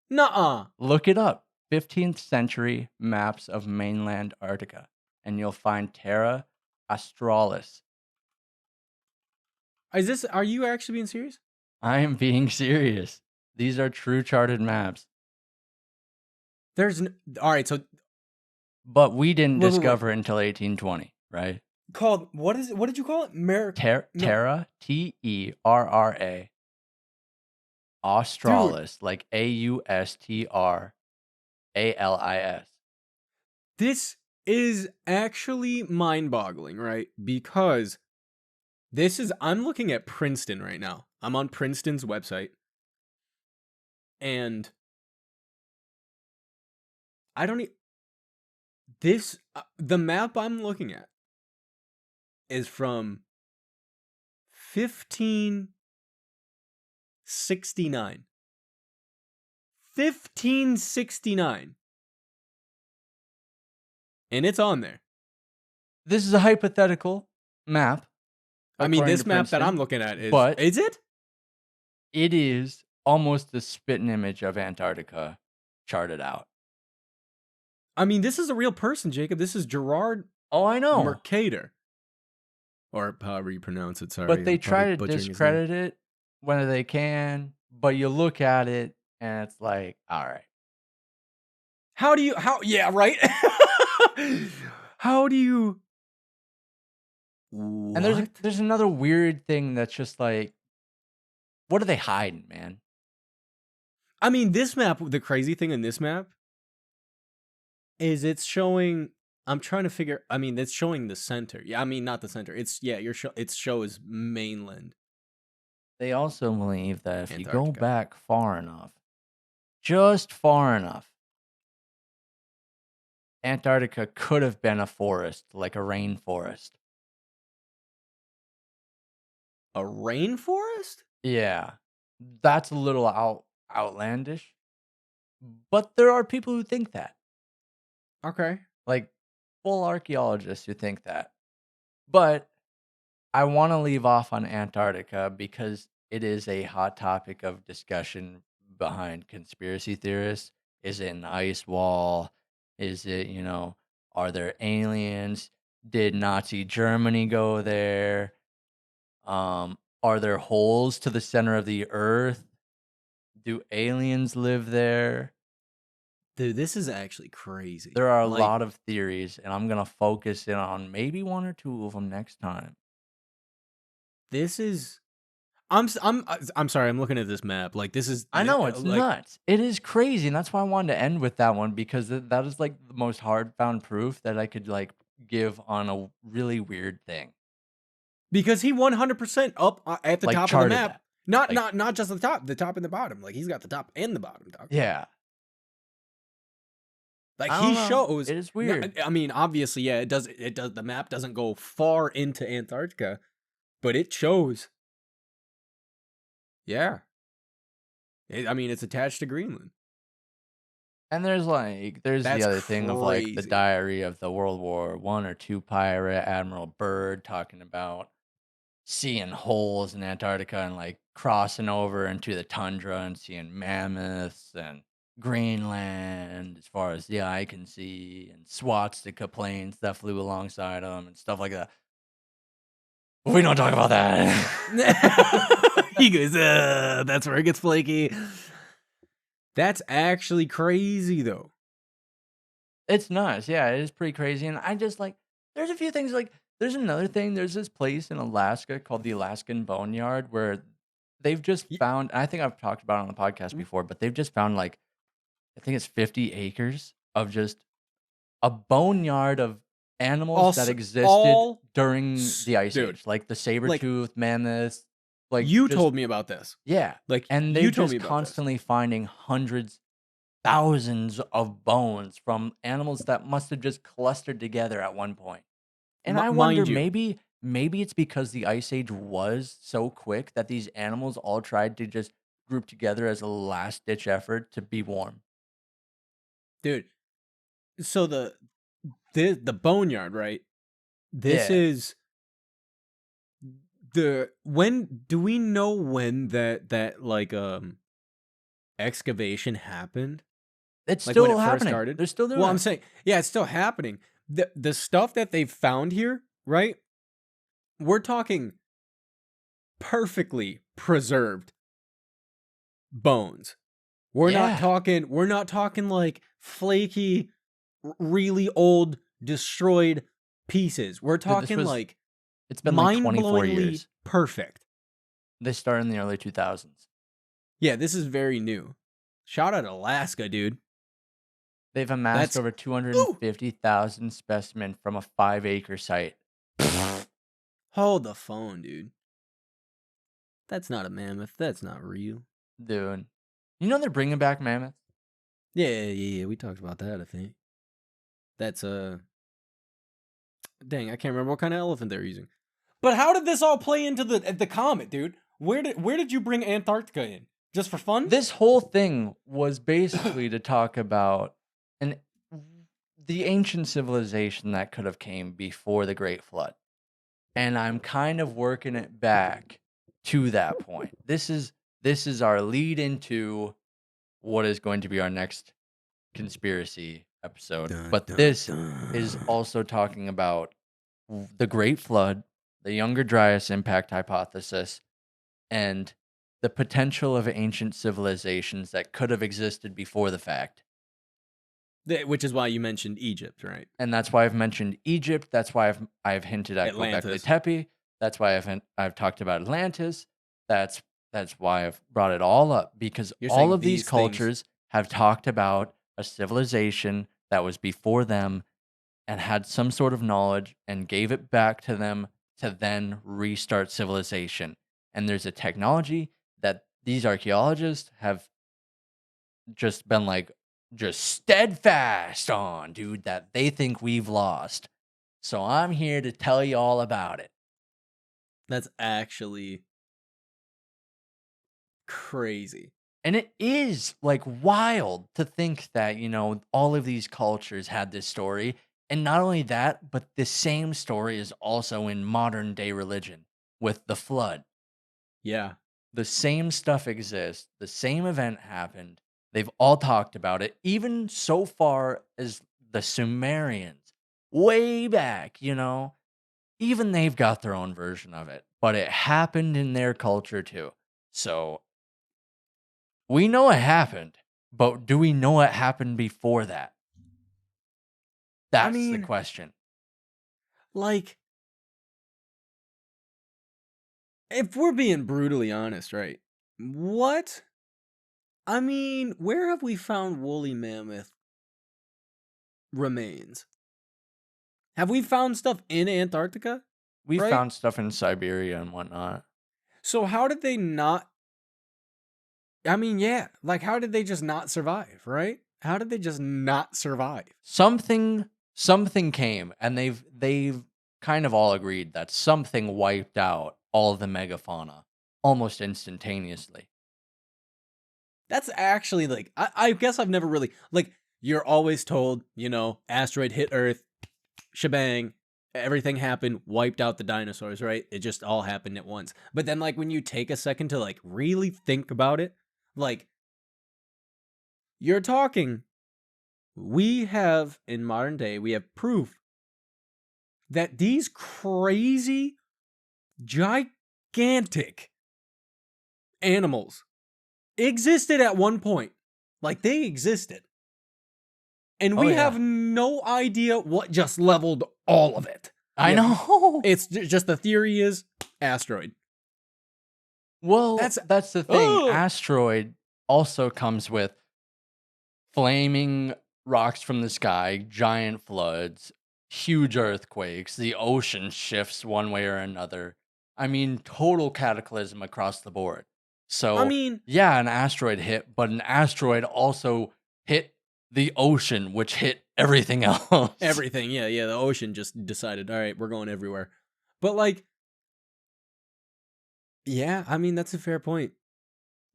Nuh-uh. Look it up. 15th century maps of mainland Antarctica, and you'll find Terra Australis. Are you actually being serious? I am being serious. These are true charted maps. All right, so But we didn't wait, wait, wait. discover it until 1820, right? Called what is it? What did you call it? No, Terra, Terra, dude. Australis, like Australis. This is actually mind-boggling, right? Because I'm looking at Princeton right now. I'm on Princeton's website. And I don't the map I'm looking at is from 1569. 1569. And it's on there. This is a hypothetical map. I mean, according this to map that Princeton, I'm looking at but is it? it is almost the spitting image of Antarctica charted out. I mean, this is a real person, Jacob. This is Gerard Oh, I know. Mercator. Or however you pronounce it, sorry. But they I'm probably try to butchering his name. discredit it when they can, but you look at it and it's like, all right. Yeah, right? How do you What? And there's another weird thing that's just like, what are they hiding, man? I mean, this map, the crazy thing in this map is it's showing I'm trying to figure I mean, it's showing the center. Yeah, I mean not the center. It shows mainland. They also believe that if you go Antarctica. back far enough, just far enough, Antarctica could have been a forest, like a rainforest. A rainforest? Yeah, that's a little outlandish, but there are people who think that, Okay. like full archaeologists who think that. But I want to leave off on Antarctica because it is a hot topic of discussion behind conspiracy theorists. Is it an ice wall? Is it, are there aliens? Did Nazi Germany go there? Are there holes to the center of the earth? Do aliens live there? Dude, this is actually crazy. There are a Like lot of theories, and I'm gonna focus in on maybe one or two of them next time. this is I'm sorry, I'm looking at this map. Like this is I know it's like nuts. It is crazy, and that's why I wanted to end with that one because that is like the most hard found proof that I could like give on a really weird thing. because he 100% up at the Like top of the charted map. that. Not Like not not just the top and the bottom. Like he's got the top and the bottom, dog. yeah. Like I don't he know. shows. It is weird. I mean, obviously, yeah, it does. The map doesn't go far into Antarctica, but it shows. Yeah, I mean, it's attached to Greenland. And there's the That's other thing of like the crazy. diary of the World War I or II pirate Admiral Byrd talking about seeing holes in Antarctica and like crossing over into the tundra and seeing mammoths and Greenland as far as the eye can see and swastika planes that flew alongside them and stuff like that. We don't talk about that. He goes, that's where it gets flaky. That's actually crazy, though. It's nice. Yeah, it is pretty crazy. And I just like, there's a few things like, there's another thing. There's this place in Alaska called the Alaskan Boneyard where they've just Y- found, I think I've talked about it on the podcast mm, before, but they've just found like, I think it's 50 acres of just a boneyard of animals that Also, existed during the Ice dude, Age, like the like saber-toothed mammoths, like you just, told me about this. yeah. Like And they're you told me just about this. constantly finding hundreds, thousands of bones from animals that must have just clustered together at one point. And I wonder Mind you, maybe it's because the Ice Age was so quick that these animals all tried to just group together as a last ditch effort to be warm. dude. So the boneyard, right? This Yeah. is the when do we know when that like excavation happened? It's Like when it still first happening. started? They're still Well, doing I'm it. saying, yeah, it's still happening. The stuff that they've found here, right? We're talking perfectly preserved bones. Yeah. We're not talking like flaky, really old, destroyed pieces. We're Dude, talking like it's been like 24 mind-blowingly years. perfect. They started in the early 2000s. Yeah, this is very new. Shout out Alaska, dude. They've amassed That's over ooh, 250,000 specimens from a 5-acre site. hold the phone, dude. That's not a mammoth. That's not real. Dude. You know they're bringing back mammoths? Yeah. We talked about that, I think. That's dang, I can't remember what kind of elephant they're using. But how did this all play into the comet, dude? Where did you bring Antarctica in? Just for fun? This whole thing was basically to talk about an the ancient civilization that could have came before the Great Flood. And I'm kind of working it back to that point. This is our lead into what is going to be our next conspiracy episode. Dun, But dun, this is dun. also talking about the Great Flood, the Younger Dryas impact hypothesis, and the potential of ancient civilizations that could have existed before the fact. Which is why you mentioned Egypt, right? And that's why I've mentioned Egypt. That's why I've hinted at Göbekli Atlantis. Tepe. That's why I've talked about Atlantis. That's why I've brought it all up because You're all saying of these these things. cultures have talked about a civilization that was before them and had some sort of knowledge and gave it back to them to then restart civilization. And there's a technology that these archaeologists have just been like, just steadfast on, dude, that they think we've lost. So I'm here to tell you all about it. That's actually crazy. And it is like wild to think that, all of these cultures had this story. And not only that, but the same story is also in modern day religion with the flood. Yeah. The same stuff exists, the same event happened, They've all talked about it, even so far as the Sumerians, way back, even they've got their own version of it, but it happened in their culture too. So we know it happened, but do we know it happened before that? I That's the mean, question. like, if we're being brutally honest, right? What? I mean, where have we found woolly mammoth remains? Have we found stuff in Antarctica? We Right? found stuff in Siberia and whatnot. So how did they not? I mean, yeah, like how did they just not survive? Right? How did they just not survive? Something came, and they've kind of all agreed that something wiped out all of the megafauna almost instantaneously. That's actually like I guess I've never really like you're always told, asteroid hit Earth, shebang, everything happened, wiped out the dinosaurs, right? It just all happened at once. But then like when you take a second to like really think about it, like you're talking we have in modern day, we have proof that these crazy gigantic animals existed at one point. Like they existed. And Oh we yeah, have no idea what just leveled all of it. I know. It's just the theory is asteroid. Well, That's that's the thing. oh, Asteroid also comes with flaming rocks from the sky, giant floods, huge earthquakes, the ocean shifts one way or another. I mean, total cataclysm across the board. I So, mean yeah, an asteroid hit, but an asteroid also hit the ocean, which hit everything else. everything. Yeah. The ocean just decided, all right, we're going everywhere. But like, yeah, I mean that's a fair point.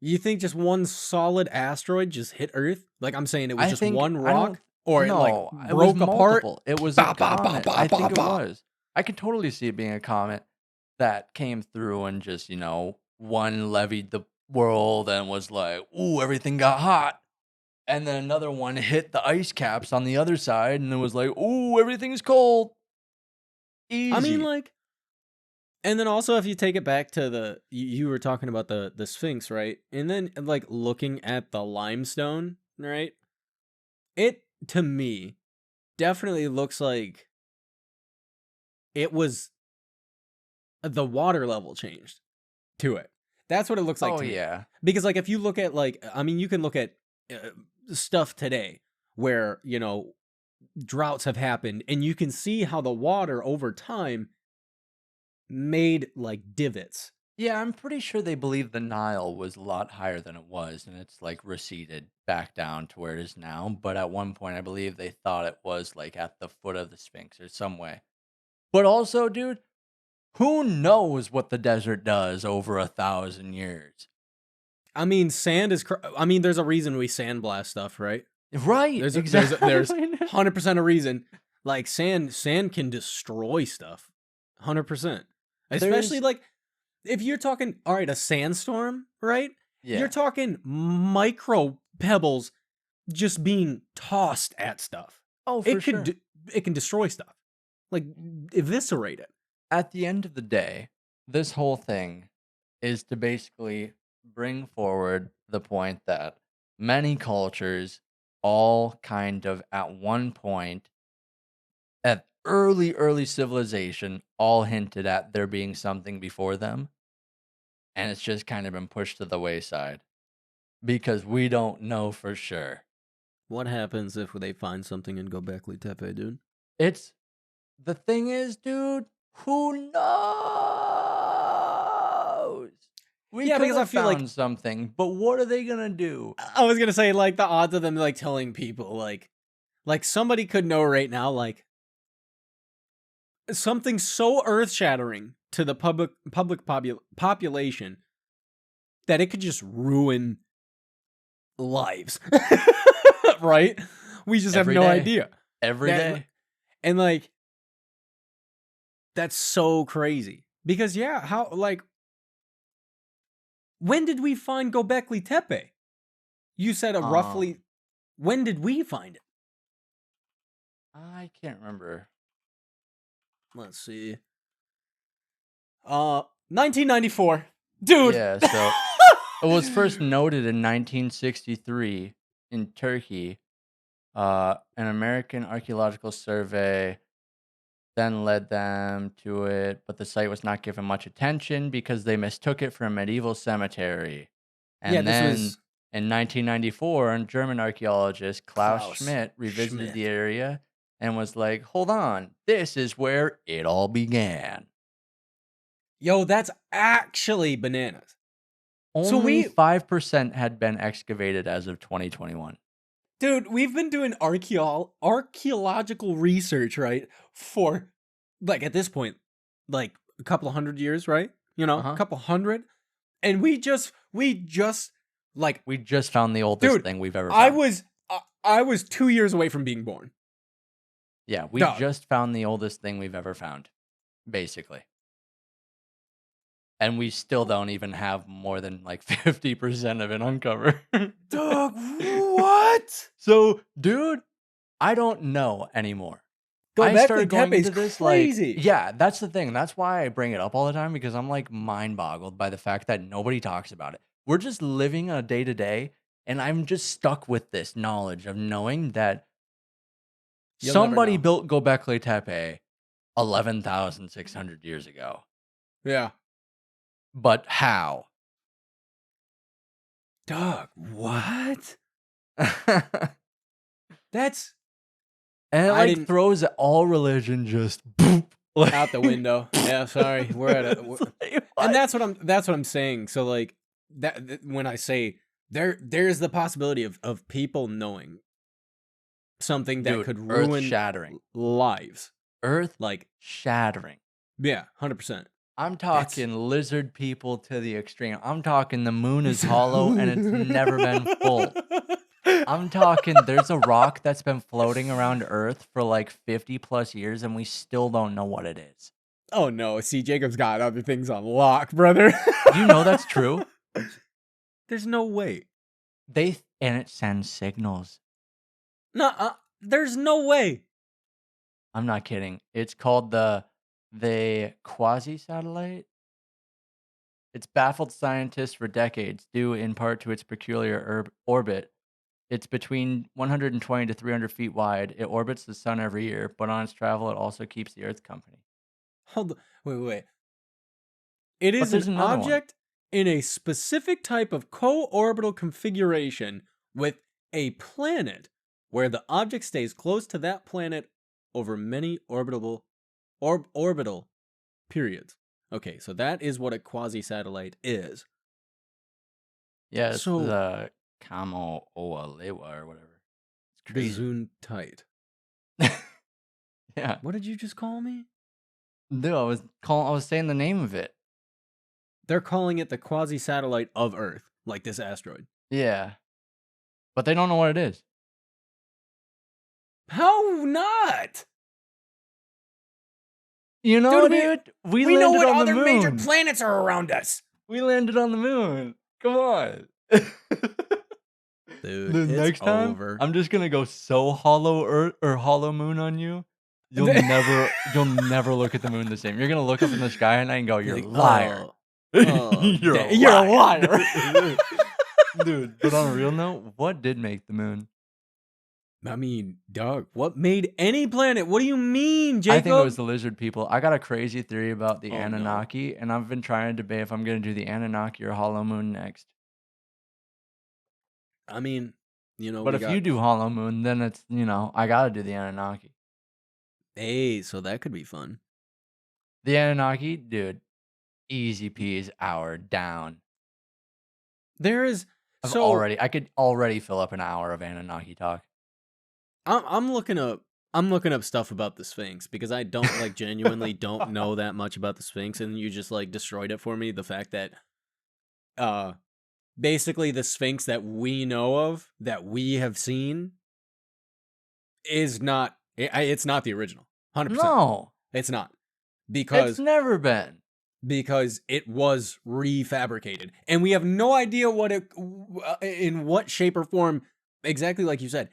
You think just one solid asteroid just hit Earth? Like I'm saying, it was I just think one I don't rock, or it like no, it was broke apart. multiple. It was a Ba ba ba comet. ba I ba think it ba. was. I could totally see it being a comet that came through and just, one levied the world and was like, "Ooh, everything got hot." And then another one hit the ice caps on the other side and it was like, "Ooh, everything's cold." I mean, Easy. like, and then also if you take it back to you were talking about the Sphinx, right? And then like looking at the limestone, right? It to me definitely looks like it was the water level changed to it. That's what it looks like Oh to me. yeah. Because like if you look at like I mean you can look at stuff today where, droughts have happened and you can see how the water over time made like divots. Yeah, I'm pretty sure they believe the Nile was a lot higher than it was, and it's like receded back down to where it is now. But at one point, I believe they thought it was like at the foot of the Sphinx or some way. But also, dude, who knows what the desert does over 1,000 years? I mean sand is I mean there's a reason we sandblast stuff, right? Right, There's exactly. 100% a reason. Like sand can destroy stuff. 100%. Especially There's, like if you're talking all right, a sandstorm, right? You're yeah. talking micro pebbles just being tossed at stuff. Oh, for It could sure. it can destroy stuff. Like eviscerate it. At the end of the day, this whole thing is to basically bring forward the point that many cultures all kind of at one point at early civilization all hinted at there being something before them, and it's just kind of been pushed to the wayside because we don't know for sure. What happens if they find something in Gobekli Tepe, dude? It's the thing is, dude, who knows? We Yeah, could because I have feel like found something, but what are they gonna do? I was gonna say like the odds of them like telling people like somebody could know right now like something so earth shattering to the population that it could just ruin lives, right? We just have Every no day, idea every that, day. and like that's so crazy because yeah, how like when did we find Gobekli Tepe? You said a roughly. Um, When did we find it? I can't remember. Let's see. 1994. Dude. Yeah, so it was first noted in 1963 in Turkey. An American archaeological survey then led them to it, but the site was not given much attention because they mistook it for a medieval cemetery. Yeah, And this then was in 1994, a German archaeologist Klaus Klaus Schmidt revisited the Schmidt. area and was like, hold on, this is where it all began. Yo, that's actually bananas. So Only 5% had been excavated as of 2021. dude, we've been doing archaeological research, right? For like at this point, like a couple of 100 years, right? You know, a Uh-huh. couple hundred. And we just like, We just found the oldest dude, thing we've ever I found. was 2 years away from being born. Yeah, we Dog. just found the oldest thing we've ever found, basically. And we still don't even have more than like 50% of it uncovered. Dog, what? So, dude, I don't know anymore. I Gobekli started going Tepe is into this crazy. like, yeah, that's the thing. That's why I bring it up all the time because I'm like mind boggled by the fact that nobody talks about it. We're just living a day to day, and I'm just stuck with this knowledge of knowing that You'll never somebody know. built Gobekli Tepe 11,600 years ago. Yeah. But how? Dog, what? That's And it I like didn't throws all religion just boop, like, out the window. Yeah, sorry. We're at it's a like, and what? that's what I'm saying. So like when I say there's the possibility of people knowing something that Dude, could earth ruin shattering. lives. Earth Like, shattering. yeah, 100%. I'm That's talking lizard people to the extreme. I'm talking the moon is hollow and it's never been full. I'm talking there's a rock that's been floating around Earth for like 50 plus years and we still don't know what it is. Oh no, see, Jacob's got other things on lock, brother. You know that's true? There's no way. And it sends signals. No, there's no way. I'm not kidding. It's called the quasi satellite. It's baffled scientists for decades, due in part to its peculiar orbit. It's between 120 to 300 feet wide. It orbits the sun every year, but on its travel, it also keeps the Earth company. Hold on. Wait. It But is there's an another one. object in a specific type of co-orbital configuration with a planet where the object stays close to that planet over many orbital periods. Okay, so that is what a quasi-satellite is. Yeah, it's So, the Kamo Oalewa or whatever. It's crazy. Gesundheit. Yeah. What did you just call me? No, I was saying the name of it. They're calling it the quasi-satellite of Earth, like this asteroid. Yeah. But they don't know what it is. How not? You know, Dude, dude, we we know landed what on the other major moon. planets are around us. We landed on the moon. Come on. Dude, The it's next time, over. I'm just gonna go so hollow Earth or hollow moon on you. You'll never look at the moon the same. You're gonna look up in the sky at night and go, "You're a Like, liar. You're a you're a liar." liar. Dude, but on a real note, what did make the moon? I mean, dog, what made any planet? What do you mean, Jacob? I think it was the lizard people. I got a crazy theory about the Oh, no. Anunnaki, and I've been trying to debate if I'm gonna do the Anunnaki or hollow moon next. I mean, you know, But if you do hollow moon, then it's, I gotta do the Anunnaki. Hey, so that could be fun. The Anunnaki, dude, easy peas, hour down. There is I could already fill up an hour of Anunnaki talk. I'm looking up stuff about the Sphinx because I don't genuinely don't know that much about the Sphinx, and you just destroyed it for me. The fact that basically the Sphinx that we know of, that we have seen, is not it's not the original. 100%. No, It's not. Because it's never been. because it was refabricated, and we have no idea in what shape or form, exactly like you said,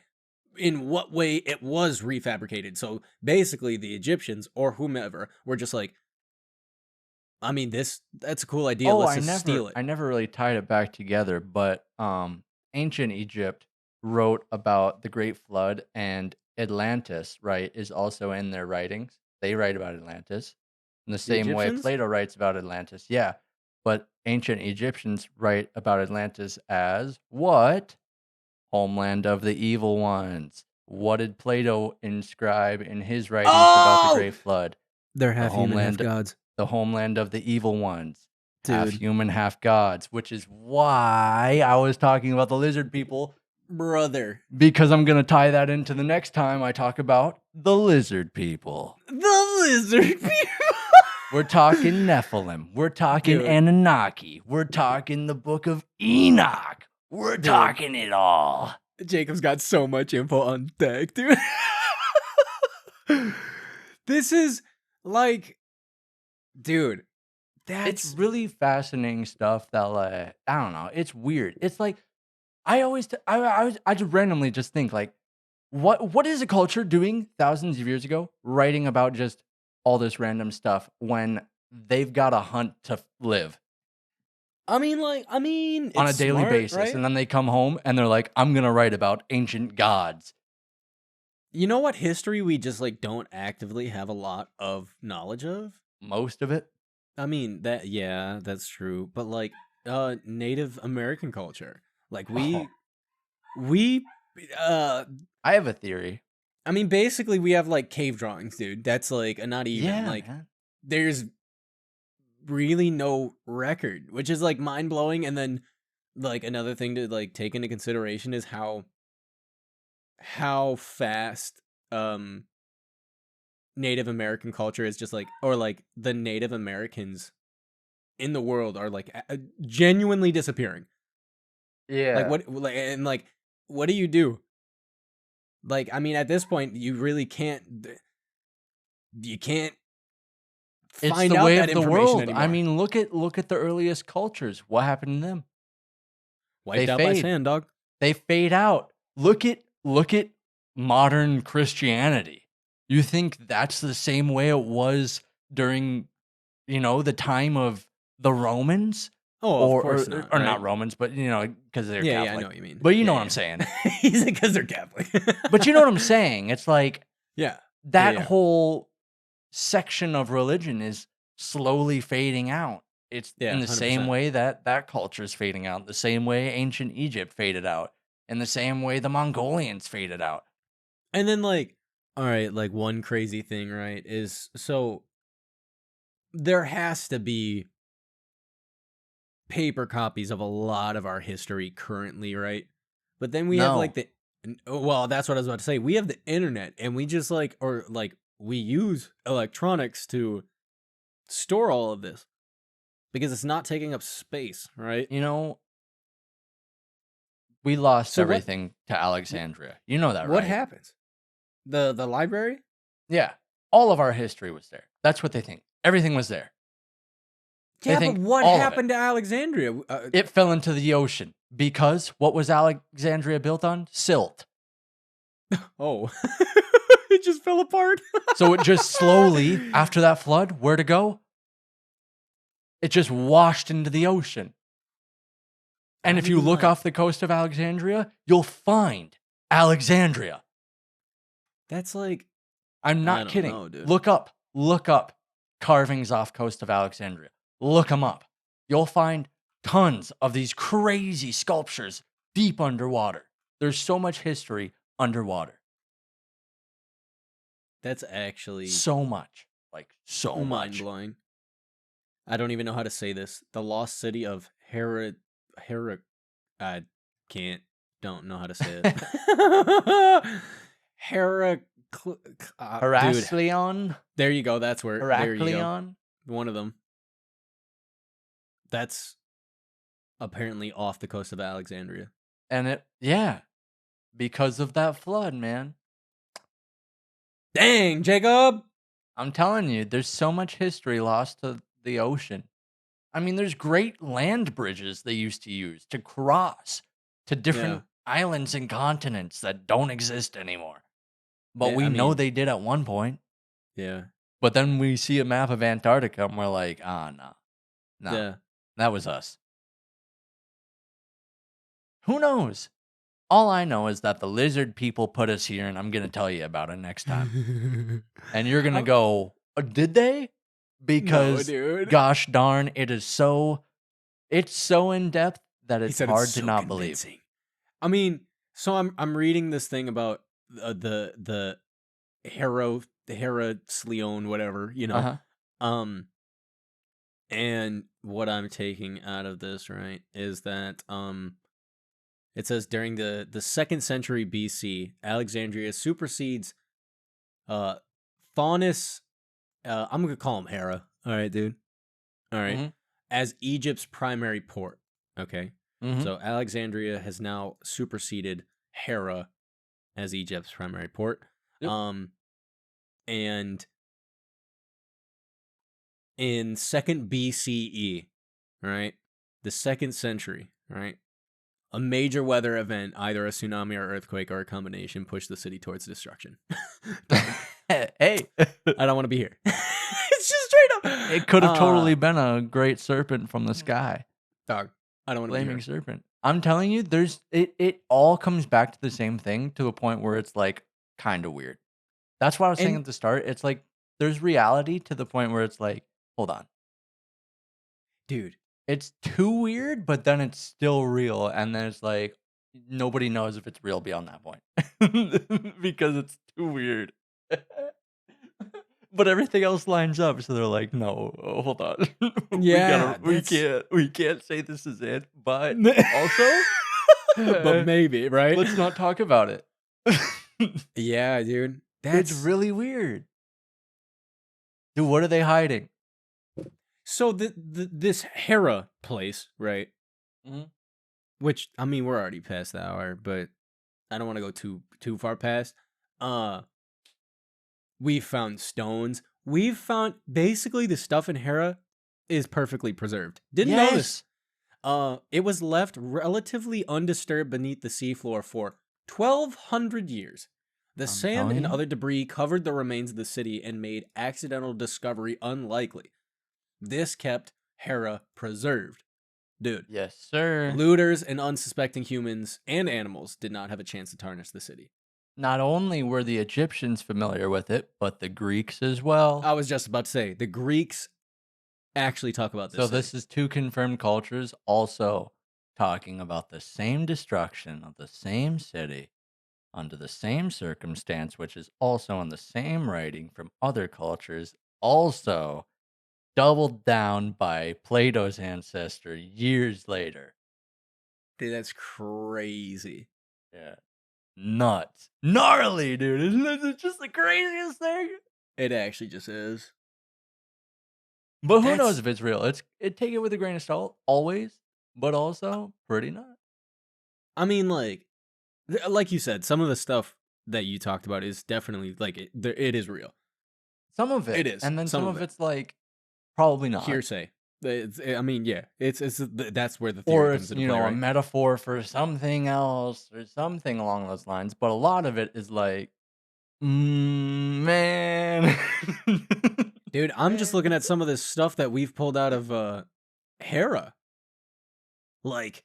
in what way it was refabricated. So basically, the Egyptians or whomever were just like, I mean, that's a cool idea. Oh, Let's just steal it. I never really tied it back together, but ancient Egypt wrote about the Great Flood, and Atlantis, right, is also in their writings. They write about Atlantis in the The same way Egyptians? Plato writes about Atlantis. Yeah, but ancient Egyptians write about Atlantis as what? Homeland of the evil ones. What did Plato inscribe in his writings about the Oh, Great Flood? they're The half human, half homeland gods, the homeland of the evil ones. Half dude, human, half gods, which is why I was talking about the lizard people, brother. because I'm going to tie that into the next time I talk about the lizard people. The lizard people. We're talking Nephilim. We're talking Dude. Anunnaki. We're talking the book of Enoch. We're Dude. talking it all. Jacob's got so much info on deck, dude. This is like, dude, It's really fascinating stuff that, like, I don't know. It's weird. It's like, I just randomly just think, like, what is a culture doing thousands of years ago, writing about just all this random stuff when they've got to hunt to live I mean, on a it's daily smart, basis, right? and then they come home and they're like, I'm gonna write about ancient gods. You know what history we just like don't actively have a lot of knowledge of? Most of it. I mean, yeah, that's true. But like Native American culture. Like we I have a theory. I mean, basically we have like cave drawings, dude. That's like not even Yeah, like man. there's really no record, which is like mind-blowing. And then like another thing to like take into consideration is how fast Native American culture is just like, or like the Native Americans in the world are like genuinely disappearing. Yeah. Like what do you do? Like, I mean, at this point, you can't It's find the out way that of the information world. anymore. I mean, look at the earliest cultures. What happened to them? Wiped They out by fade. sand, dog. They fade out. Look at modern Christianity. You think that's the same way it was during, the time of the Romans? Oh, of course not. Or right? not Romans, but because they're Yeah, Catholic. I know what you mean. But you know Yeah, what I'm yeah. saying. He's because they're Catholic. But you know what I'm saying. It's like yeah, that yeah. whole section of religion is slowly fading out. It's Yeah, in the same 100%. way that culture is fading out, the same way ancient Egypt faded out, in the same way the Mongolians faded out. And then like, all right, like one crazy thing, right, is so there has to be paper copies of a lot of our history currently, right? But then we have like well, that's what I was about to say. We have the internet, and we just like, or like we use electronics to store all of this because it's not taking up space, right? We lost So everything to Alexandria. You know that, what right? happens? The library? Yeah. All of our history was there. That's what they think. Everything was there. They Yeah, but think what all of it. happened to Alexandria? It fell into the ocean because what was Alexandria built on? Silt. Oh, it just fell apart. So it just slowly, after that flood, where to go? It just washed into the ocean. And if you look off the coast of Alexandria, you'll find Alexandria. That's like, I'm I not don't kidding. know, dude. Look up carvings off coast of Alexandria. Look them up. You'll find tons of these crazy sculptures deep underwater. There's so much history underwater. That's actually So much. Like, so much. mind-blowing. I don't even know how to say this. The lost city of I don't know how to say it. Heracleon? There you go. That's where. There you go. Heracleon? One of them. That's apparently off the coast of Alexandria. And because of that flood, man. Dang, Jacob! I'm telling you, there's so much history lost to the ocean. I mean, there's great land bridges they used to use to cross to Yeah. different islands and continents that don't exist anymore. But I we know mean, they did at one point. yeah. But then we see a map of Antarctica and we're like, ah, no, no, Yeah. that was us. Who knows? All I know is that the lizard people put us here, and I'm going to tell you about it next time. And you're going to I'm- go, did they? no, Because, dude. gosh darn, it's so in depth that He it's said it's hard to so not believe. convincing. I mean, so I'm reading this thing about the Hera Sleone, whatever, Uh-huh. and what I'm taking out of this, right, is that it says during the 2nd century BC, Alexandria supersedes Faunus. I'm gonna call him Hera. All right, dude. All right, Mm-hmm. as Egypt's primary port. Okay, Mm-hmm. so Alexandria has now superseded Hera as Egypt's primary port. Yep. And in 2nd BCE, right, the 2nd century, right, a major weather event, either a tsunami or earthquake or a combination, pushed the city towards destruction. Hey. I don't want to be here. It's just straight up. It could have totally been a great serpent from the sky. Dog. I don't want to be Flaming here. serpent. I'm telling you, it all comes back to the same thing to a point where it's like kind of weird. That's what I was saying And at the start. It's like there's reality to the point where it's like, hold on. dude, It's too weird, but then it's still real. And then it's like nobody knows if it's real beyond that point. Because it's too weird. But everything else lines up, so they're like, "No, hold on, yeah, we can't say this is it." But also, but maybe, right? let's not talk about it. Yeah, dude. It's really weird. Dude, what are they hiding? So this Hera place, right? Mhm. Which I mean, we're already past the hour, but I don't want to go too far past. We found stones. We've found basically the stuff in Hera is perfectly preserved. Didn't know this. It was left relatively undisturbed beneath the seafloor for 1,200 years. The I'm sand telling and you. other debris covered the remains of the city and made accidental discovery unlikely. This kept Hera preserved. Dude, Yes, sir. looters and unsuspecting humans and animals did not have a chance to tarnish the city. Not only were the Egyptians familiar with it, but the Greeks as well. I was just about to say, the Greeks actually talk about this So city. this is two confirmed cultures also talking about the same destruction of the same city under the same circumstance, which is also in the same writing from other cultures, also doubled down by Plato's ancestor years later. Dude, that's crazy. Yeah. Nuts. Gnarly, dude. Isn't it just the craziest thing? It actually just is. But who That's- knows if it's real? Take it with a grain of salt, always, but also pretty nuts. I mean, like you said, some of the stuff that you talked about is definitely like it is real. Some of it. It is. And then Some some of of it. it's like probably not. Hearsay. I mean, yeah, it's that's where the Or theory it's, comes into play, a right? metaphor for something else or something along those lines. But a lot of it is like, man. Dude, I'm just looking at some of this stuff that we've pulled out of Hera. Like,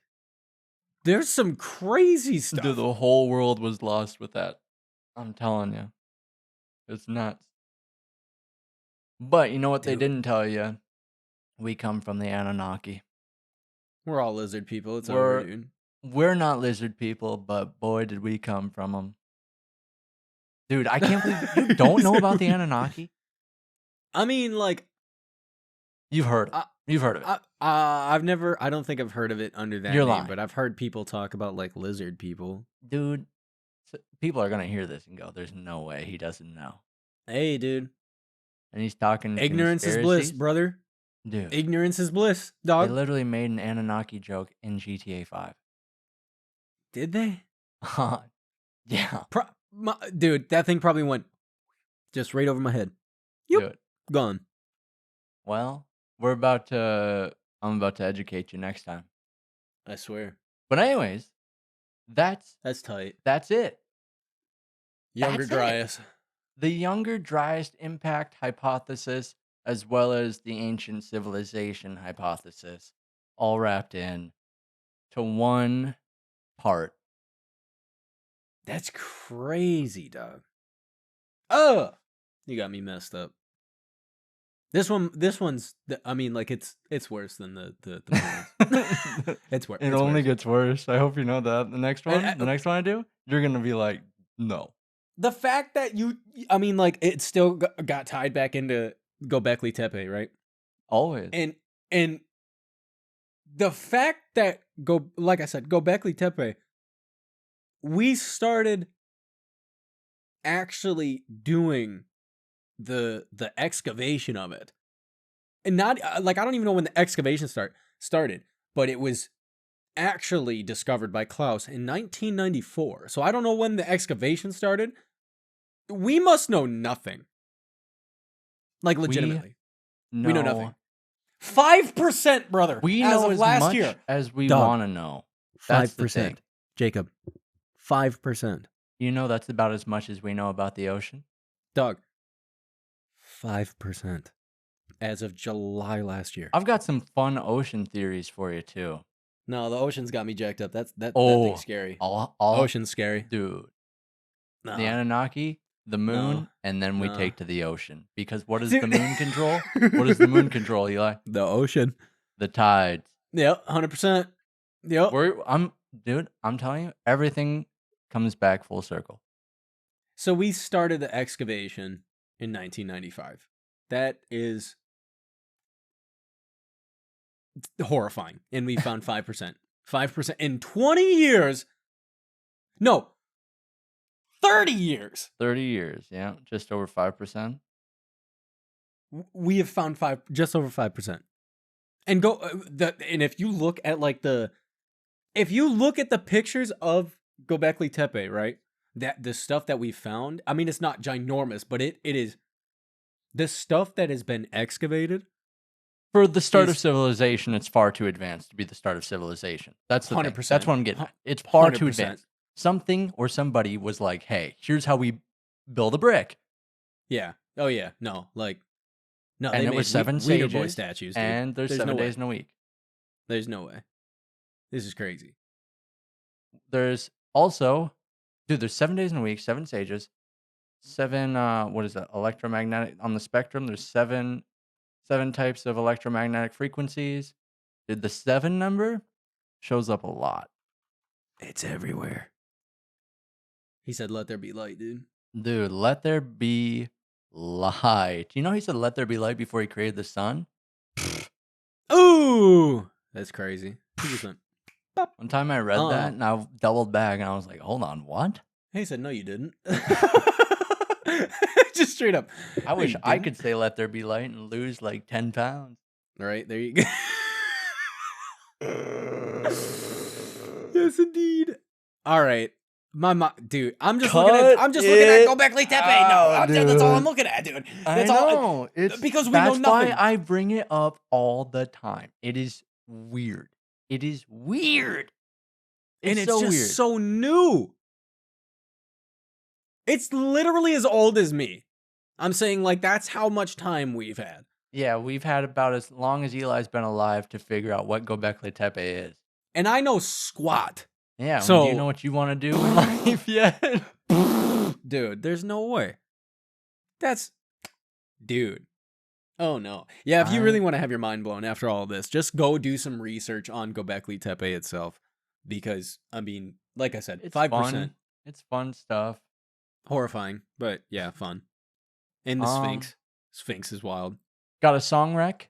there's some crazy stuff. Dude, the whole world was lost with that. I'm telling you. It's nuts. But you know what they Dude. didn't tell you? We come from the Anunnaki. We're all lizard people. It's We're- over, dude. We're not lizard people, but boy, did we come from them. Dude, I can't believe you don't know about the Anunnaki. I mean, like, You've heard of it. You've heard of it. I don't think I've heard of it under that You're name, lying. but I've heard people talk about like lizard people. Dude, people are going to hear this and go, there's no way he doesn't know. Hey, dude. And he's talking Ignorance is bliss, conspiracies. brotro. Dude, Ignorance is bliss, they dog. literally made an Anunnaki joke in GTA 5. Did they? Yeah. Dude, that thing probably went just right over my head. Yep. Dude. Gone. Well, I'm about to educate you next time. I swear. But anyways, that's That's tight. that's it. Younger That's it. Dryas. The younger Dryas impact hypothesis, as well as the ancient civilization hypothesis, all wrapped in to one part. That's crazy, dog. Oh, you got me messed up. This one's. I mean, like it's worse than the ones. It's worse. It It's only worse. gets worse. I hope you know that. The next one, And, the next one I do, you're gonna be like, no. the fact that I mean, like it still got tied back into Göbekli Tepe, right? Always. And the fact that like I said, Göbekli Tepe, we started actually doing the excavation of it, and not like I don't even know when the excavation started, but it was actually discovered by Klaus in 1994. So I don't know when the excavation started. We must know nothing. Like legitimately, we know nothing. 5%, brother. We as know of as last much year. as we Dog. want to know. That's the thing. 5%. Jacob. 5%. You know that's about as much as we know about the ocean. Dog. 5%. As of July last year. I've got some fun ocean theories for you too. No, the ocean's got me jacked up. That thing's scary. Ocean's scary. Dude. Nah. The Anunnaki, the moon, No. and then we No. take to the ocean. Because what does Dude. the moon control? What does the moon control, Eli? The ocean. The tides. Yep, 100%. Yep. I'm telling you, everything comes back full circle. So we started the excavation in 1995. That is horrifying. And we found 5%. 5% in 20 years. No. 30 years. 30 years, yeah. Just over 5%. We have found just over 5%. And and if you look at if you look at the pictures of Göbekli Tepe, right? That the stuff that we found, I mean, it's not ginormous, but it is the stuff that has been excavated. For the start of civilization, it's far too advanced to be the start of civilization. That's the 100%. That's what I'm getting at. It's far 100%. Too advanced. Something or somebody was like, hey, here's how we build a brick. Yeah. Oh, yeah. No, like, no. And it was 7 sages. Boy statues, dude. And there's 7 days in a week. There's no way. This is crazy. There's also, dude, there's 7 days in a week, 7 sages, 7, what is that, electromagnetic, on the spectrum, there's 7 types of electromagnetic frequencies. Dude, the 7 number shows up a lot. It's everywhere. He said, let there be light, dude. Dude, let there be light. You know he said, let there be light before he created the sun? Ooh! That's crazy. He just went, pop. One time I read that, and I doubled back, and I was like, hold on, what? He said, no, you didn't. Just straight up. I wish I could say let there be light and lose like 10 pounds. All right, there you go. Yes, indeed. All right. Dude, I'm just looking at Göbekli Tepe. No, that's all I'm looking at, dude. That's all. It's because we know nothing. That's why I bring it up all the time. It is weird. It is weird. And it's just so new. It's literally as old as me. I'm saying, like, that's how much time we've had. Yeah, we've had about as long as Eli's been alive to figure out what Göbekli Tepe is. And I know squat. Yeah, so do you know what you want to do in life yet? Dude, there's no way. Dude. Oh, no. Yeah, if you really want to have your mind blown after all of this, just go do some research on Göbekli Tepe itself. Because, I mean, like I said, it's 5%. Fun. It's fun stuff. Horrifying, but yeah, fun. And the Sphinx. Sphinx is wild. Got a song rec?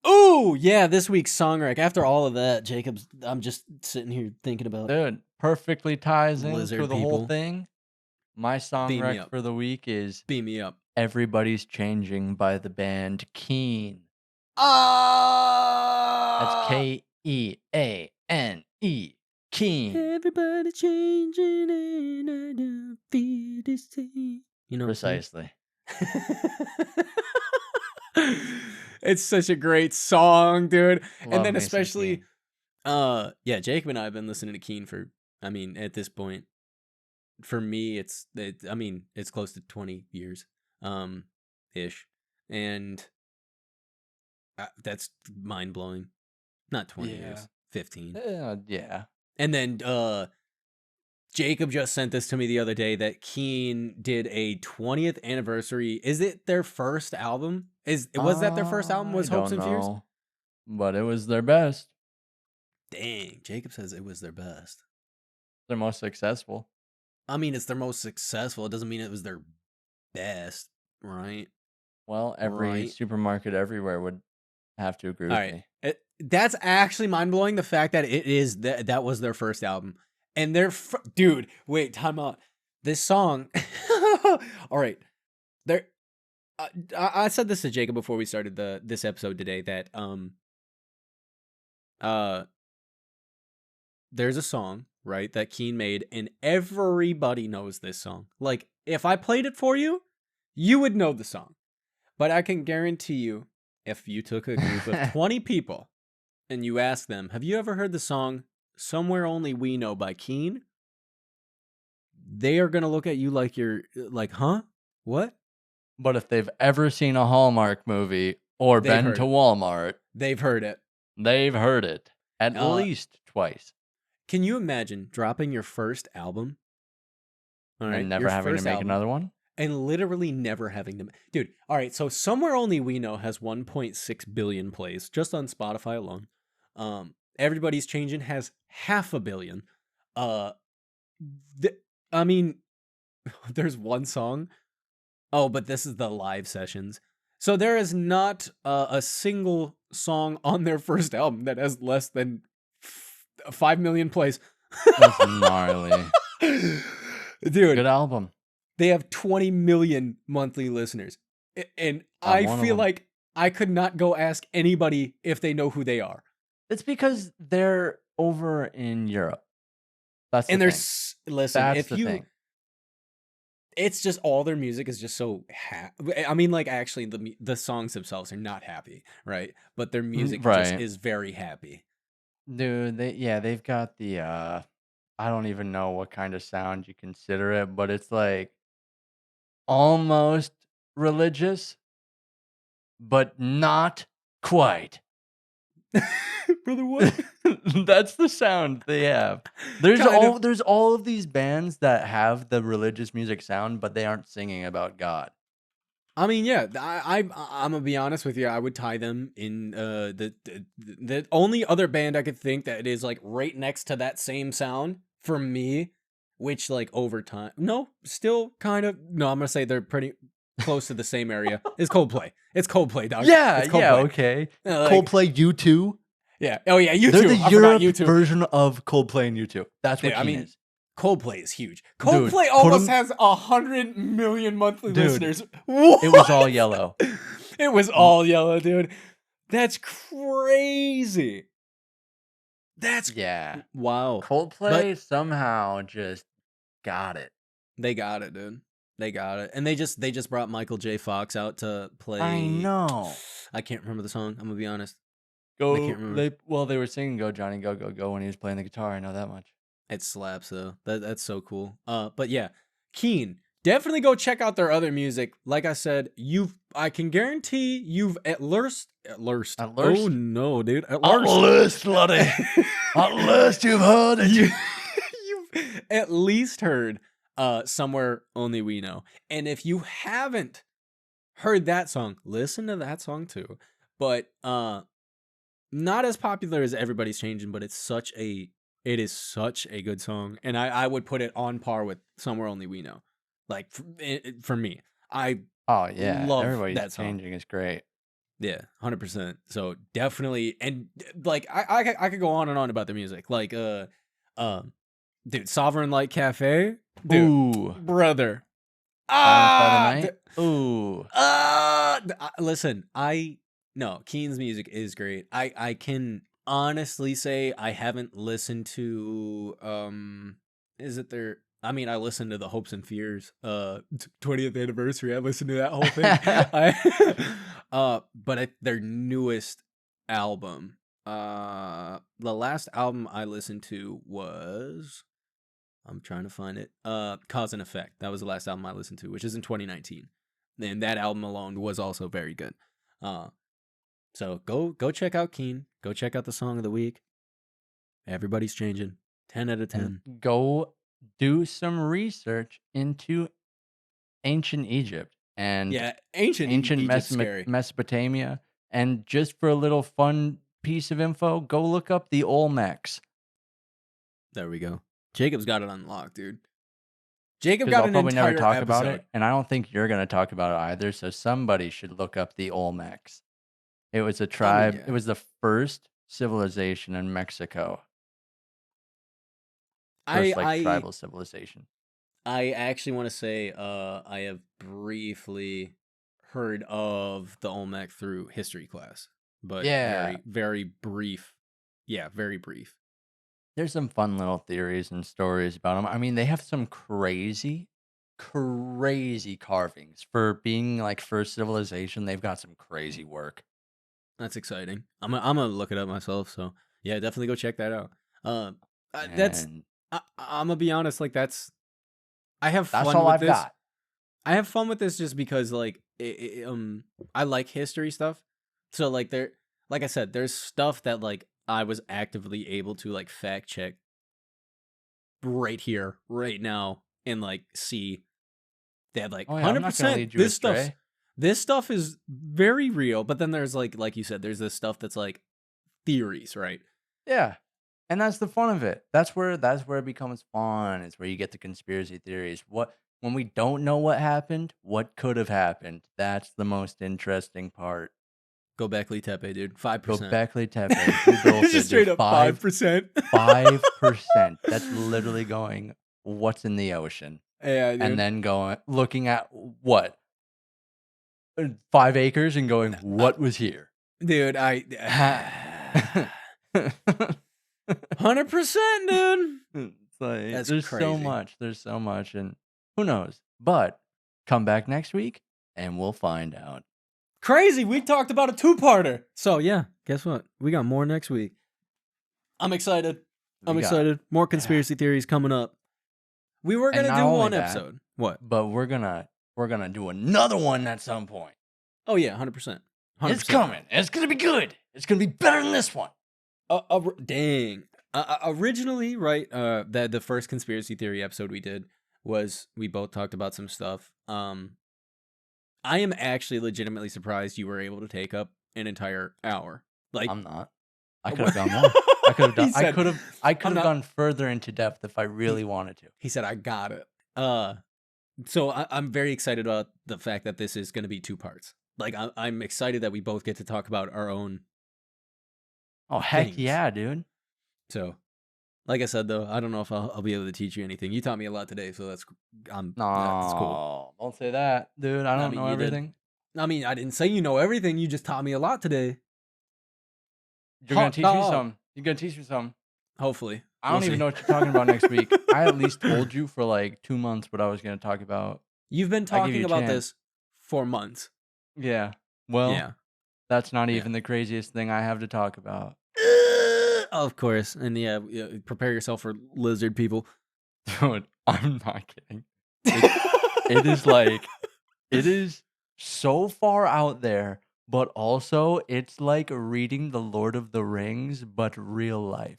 Ooh, yeah, this week's song rec. After all of that, Jacob's, I'm just sitting here thinking about Dude, perfectly ties in Lizard for the people. whole thing. My song rec for the week is Beam Me Up. Everybody's Changing by the band Keen. That's K-E-A-N-E. Keen. Everybody's changing and I don't feel the same. You know, precisely. It's such a great song, dude. And Love then me some especially Keen. yeah, Jacob and I have been listening to Keen for, I mean, at this point, for me, I mean, it's close to 20 years, ish. And that's mind blowing. Not 20 Yeah. years, 15. Yeah. And then, Jacob just sent this to me the other day that Keen did a 20th anniversary. Is it their first album? Was that their first album? I Was Hopes don't and Fears? know, but it was their best, Dang, Jacob says it was their best. their most successful. I mean, it's their most successful. It doesn't mean it was their best, right? Well, every Right. supermarket everywhere would have to agree All with right. me. That's actually mind blowing. The fact that it is that was their first album, and dude. Wait, time out. This song. All right, there. I said this to Jacob before we started this episode today that uh there's a song, right, that Keen made, and everybody knows this song. Like, if I played it for you, you would know the song. But I can guarantee you, if you took a group of 20 people and you asked them, have you ever heard the song Somewhere Only We Know by Keen? They are going to look at you like you're like, huh? What? But if they've ever seen a Hallmark movie or They've been heard to it. Walmart, They've heard it. they've heard it at Uh, least twice. can you imagine dropping your first album? All right, And never your having to first make album. another one? And literally never having them. Dude, all right, so Somewhere Only We Know has 1.6 billion plays just on Spotify alone. Everybody's Changing has 500 million. Uh, I mean, there's one song. Oh, but this is the live sessions. So there is not a single song on their first album that has less than 5 million plays. That's gnarly. Dude, Good album. they have 20 million monthly listeners. And I'm I one of feel them. like I could not go ask anybody if they know who they are. It's because they're over in Europe. That's the And thing. listen, That's if the you, thing. it's just all their music is just so I mean, like, actually the songs themselves are not happy, right? But their music just Right. is very happy. Dude, they've got the I don't even know what kind of sound you consider it, but it's like almost religious, but not quite. Brother, what? That's the sound they have. There's all of these bands that have the religious music sound, but they aren't singing about God. I mean, yeah, I'm gonna be honest with you. I would tie them in the only other band I could think that is like right next to that same sound for me, which like over time, no, still kind of no. I'm gonna say they're pretty close to the same area. Is Coldplay? It's Coldplay, dog. Yeah, It's Coldplay. yeah, okay. Like, Coldplay, U2. yeah. Oh yeah, you They're too. the I forgot Europe U2. version of Coldplay and U2. That's what Dude, I Keen mean, is. Coldplay is huge. Dude, Coldplay put almost 'em- has 100 million monthly Dude, listeners. It was all What? yellow. It was all yellow, dude. That's crazy. That's Yeah. wow. Coldplay somehow just got it. They got it, dude. They got it. And they just brought Michael J. Fox out to play. I know. I can't remember the song. I'm gonna be honest. Go. can't remember. They were singing "Go Johnny Go Go Go" when he was playing the guitar. I know that much. It slaps though. That's so cool. But yeah, Keen. Definitely go check out their other music. Like I said, I can guarantee you've at least. Oh no, dude. At least, Lottie. At least you've heard it. You've at least heard Somewhere Only We Know. And if you haven't heard that song, listen to that song too. But not as popular as Everybody's Changing, but it is such a good song. And I would put it on par with Somewhere Only We Know. Like for me. I love Everybody's that song. Changing is great. Yeah, 100%. So definitely, and like I could go on and on about the music. Like dude, Sovereign Light Cafe, dude, Ooh, brother. Silence by the Night. Ooh, Listen, no, Keen's music is great. I can honestly say I haven't listened to is it their I mean, I listened to the Hopes and Fears 20th anniversary. I listened to that whole thing. I but their newest album, the last album I listened to was, I'm trying to find it. Cause and Effect. That was the last album I listened to, which is in 2019. And that album alone was also very good. So go check out Keen. Go check out the song of the week. Everybody's changing. 10 out of 10. And go do some research into ancient Egypt and Yeah, ancient Egypt's scary. Mesopotamia. And just for a little fun piece of info, go look up the Olmecs. There we go. Jacob's got it unlocked, dude. Jacob 'Cause got I'll an probably entire never talk episode. about it, and I don't think you're going to talk about it either. So somebody should look up the Olmecs. It was a tribe. yeah. It was the first civilization in Mexico. First, tribal civilization. I actually want to say I have briefly heard of the Olmec through history class, but Yeah. very, very brief. Yeah, very brief. There's some fun little theories and stories about them. I mean, they have some crazy carvings for being like first civilization. They've got some crazy work. That's exciting. I'm gonna look it up myself. So yeah, definitely go check that out. That's And I'm gonna be honest. Like I have fun that's all with I've this. got. I have fun with this just because like I like history stuff. So like like I said, there's stuff that like I was actively able to like fact check right here, right now, and like see that like Oh, yeah, I'm not gonna 100% lead you astray. this stuff is very real. But then there's like you said, there's this stuff that's like theories, right? Yeah. And that's the fun of it. That's where it becomes fun. It's where you get the conspiracy theories. When we don't know what happened, what could have happened. That's the most interesting part. Gobekli Tepe, dude. 5%. Gobekli Tepe. Who built it, Just straight dude? up 5%. 5%. That's literally going, what's in the ocean? Yeah, dude. And then looking at what? 5 acres and going, what was here? Dude, 100%, dude. It's like, That's there's crazy. There's so much, and who knows? But come back next week and we'll find out. Crazy. We talked about a 2-parter. So yeah, guess what? We got more next week. I'm excited. I'm excited. More conspiracy theories coming up. We were gonna do one episode. What? But we're gonna do another one at some point. Oh yeah, 100%. It's coming. It's gonna be good. It's gonna be better than this one. Dang. Originally, right? The first conspiracy theory episode we did was we both talked about some stuff. I am actually legitimately surprised you were able to take up an entire hour. Like I'm not. I could have done more. I could have done. I could have gone further into depth if I really wanted to. He said, "I got it." So I'm very excited about the fact that this is going to be 2 parts. Like I'm excited that we both get to talk about our own. Oh heck things. yeah, dude! So, like I said though, I don't know if I'll be able to teach you anything. You taught me a lot today, so that's cool. Don't say that, dude. I don't know everything. I mean, I didn't say you know everything. You just taught me a lot today. You're gonna teach me some. You're gonna teach me some. Hopefully. I don't even know what you're talking about next week. I at least told you for like 2 months what I was gonna talk about. You've been talking about this for months. Yeah. Well, yeah. That's not even the craziest thing I have to talk about. Of course. And yeah, prepare yourself for lizard people. Dude, I'm not kidding. It is like, it is so far out there, but also it's like reading The Lord of the Rings, but real life.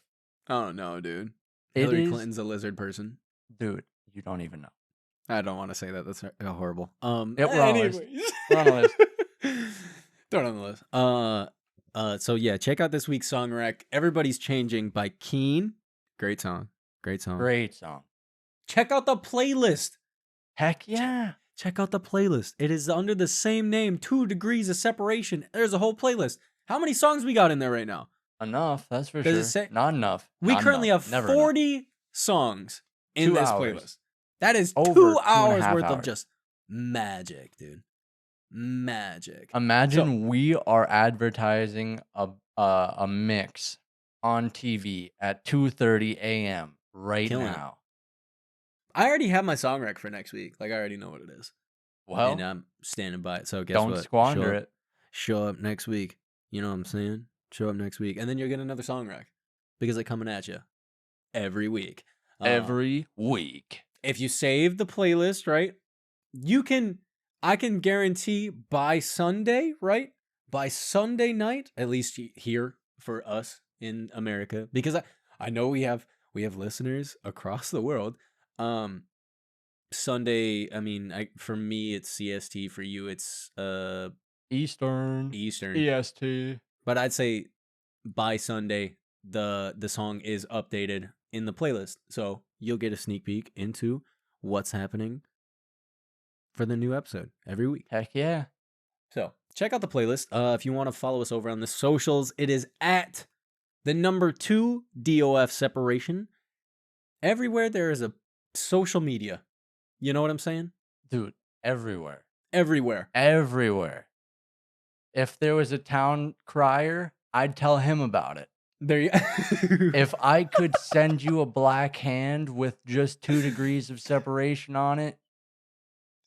Oh no, dude. Hillary Clinton's a lizard person. Dude, you don't even know. I don't want to say that. That's horrible. Yeah, we're on the list. We're on the list. Throw it on the list. So yeah, check out this week's song rack. Everybody's Changing by Keen. Great song. Great song. Great song. Check out the playlist. Heck yeah. Check out the playlist. It is under the same name, 2 Degrees of Separation. There's a whole playlist. How many songs we got in there right now? Enough, that's for sure. Not enough. We currently have 40 songs in this playlist. That is over 2 hours worth of just magic, dude. Magic. Imagine we are advertising a mix on TV at 2:30 a.m. right now. I already have my song rec for next week. Like I already know what it is, Well, and I'm standing by it. So guess don't what? squander it. Show up next week. You know what I'm saying? Show up next week, and then you'll get another song rec because they're coming at you every week. Every week. If you save the playlist, right, I can guarantee by Sunday, right? By Sunday night, at least here for us in America, because I know we have listeners across the world. Sunday, I mean, for me it's CST, for you it's Eastern. EST. But I'd say by Sunday the song is updated in the playlist, so you'll get a sneak peek into what's happening for the new episode every week. Heck yeah. So check out the playlist. If you want to follow us over on the socials, it is at the number 2 DOF separation. Everywhere there is a social media. You know what I'm saying? Dude, everywhere. Everywhere. If there was a town crier, I'd tell him about it. There you If I could send you a black hand with just 2 degrees of separation on it,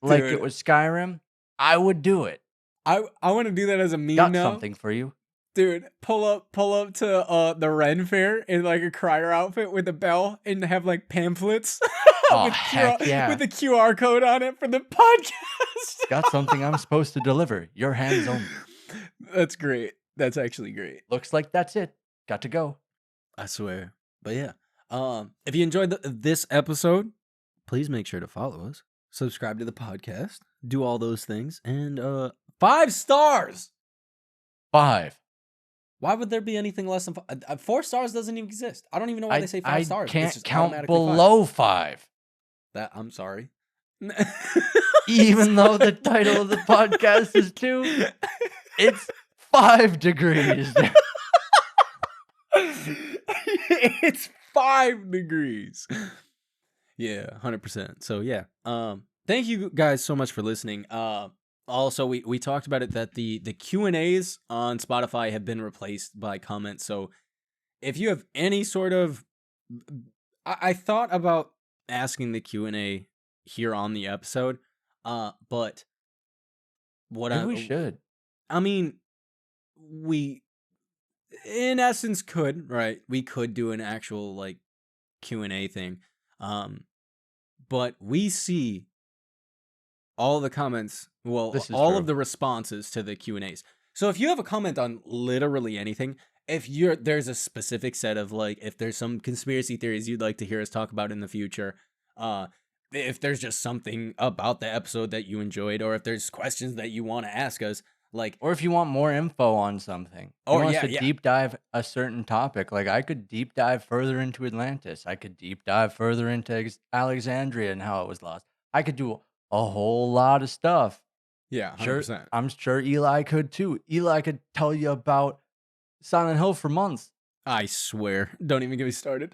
like Dude. it was Skyrim, I would do it. I want to do that as a meme Got now. something for you. Dude, pull up to the Ren Fair in like a crier outfit with a bell and have like pamphlets Oh, heck yeah. with a QR code on it for the podcast. Got something I'm supposed to deliver. Your hands only. That's great. That's actually great. Looks like that's it. Got to go. I swear. But yeah, if you enjoyed this episode, please make sure to follow us, subscribe to the podcast, do all those things, and 5 stars. 5. Why would there be anything less than 5? 4 stars doesn't even exist. I don't even know why they say 5 stars. I can't It's just count automatically 5. below 5. That I'm sorry. Even though the title of the podcast is 2, it's 5 degrees. It's 5 degrees. Yeah, 100%. So yeah, thank you guys so much for listening. Also, we talked about it that the Q&As on Spotify have been replaced by comments. So if you have any sort of, I thought about asking the Q&A here on the episode, but Maybe we should. I mean, we in essence could, right? We could do an actual like Q&A thing. But we see all the comments, well, all true. of the responses to the Q&As. So if you have a comment on literally anything, if there's a specific set of like, if there's some conspiracy theories you'd like to hear us talk about in the future, if there's just something about the episode that you enjoyed, or if there's questions that you want to ask us, like, or if you want more info on something, or you want us to deep dive a certain topic, like I could deep dive further into Atlantis. I could deep dive further into Alexandria and how it was lost. I could do a whole lot of stuff. Yeah, 100%. Sure, I'm sure Eli could too. Eli could tell you about Silent Hill for months. I swear. Don't even get me started.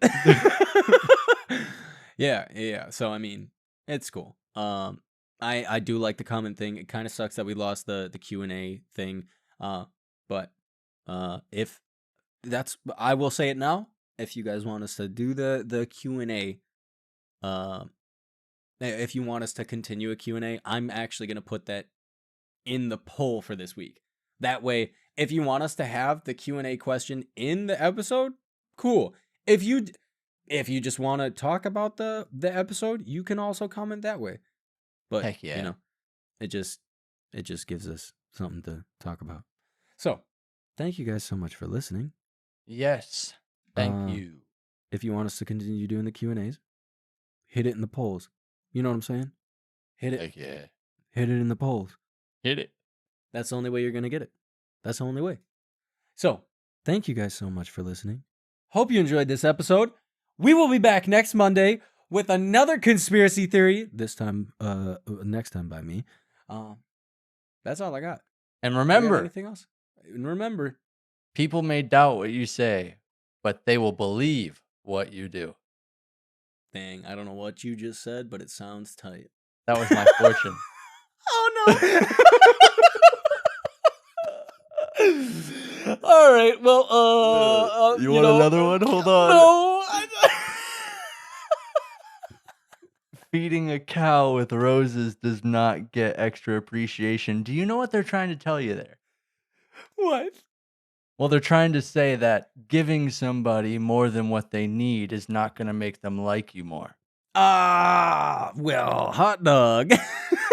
Yeah. So I mean, it's cool. I do like the comment thing. It kind of sucks that we lost the Q&A thing. But if that's, I will say it now. If you guys want us to do the Q&A, if you want us to continue a Q&A, I'm actually going to put that in the poll for this week. That way, if you want us to have the Q&A question in the episode, cool. If you just want to talk about the episode, you can also comment that way. But heck yeah, you know, it just gives us something to talk about. So, thank you guys so much for listening. Yes, thank you. If you want us to continue doing the Q&As, hit it in the polls. You know what I'm saying? Hit it. Heck yeah. Hit it in the polls. Hit it. That's the only way you're going to get it. That's the only way. So, thank you guys so much for listening. Hope you enjoyed this episode. We will be back next Monday with another conspiracy theory. This time, next time by me. That's all I got. And remember, anything else? And remember, people may doubt what you say, but they will believe what you do. Dang, I don't know what you just said, but it sounds tight. That was my fortune. Oh no. All right. Well, you want another one? Hold on. No. Feeding a cow with roses does not get extra appreciation. Do you know what they're trying to tell you there? What? Well, they're trying to say that giving somebody more than what they need is not going to make them like you more. Well, hot dog.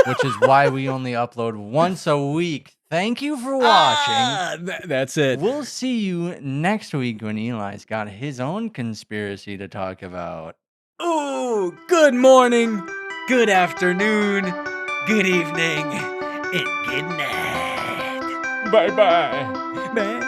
Which is why we only upload once a week. Thank you for watching. That's it. We'll see you next week when Eli's got his own conspiracy to talk about. Ooh, good morning, good afternoon, good evening, and good night. Bye-bye. Bye.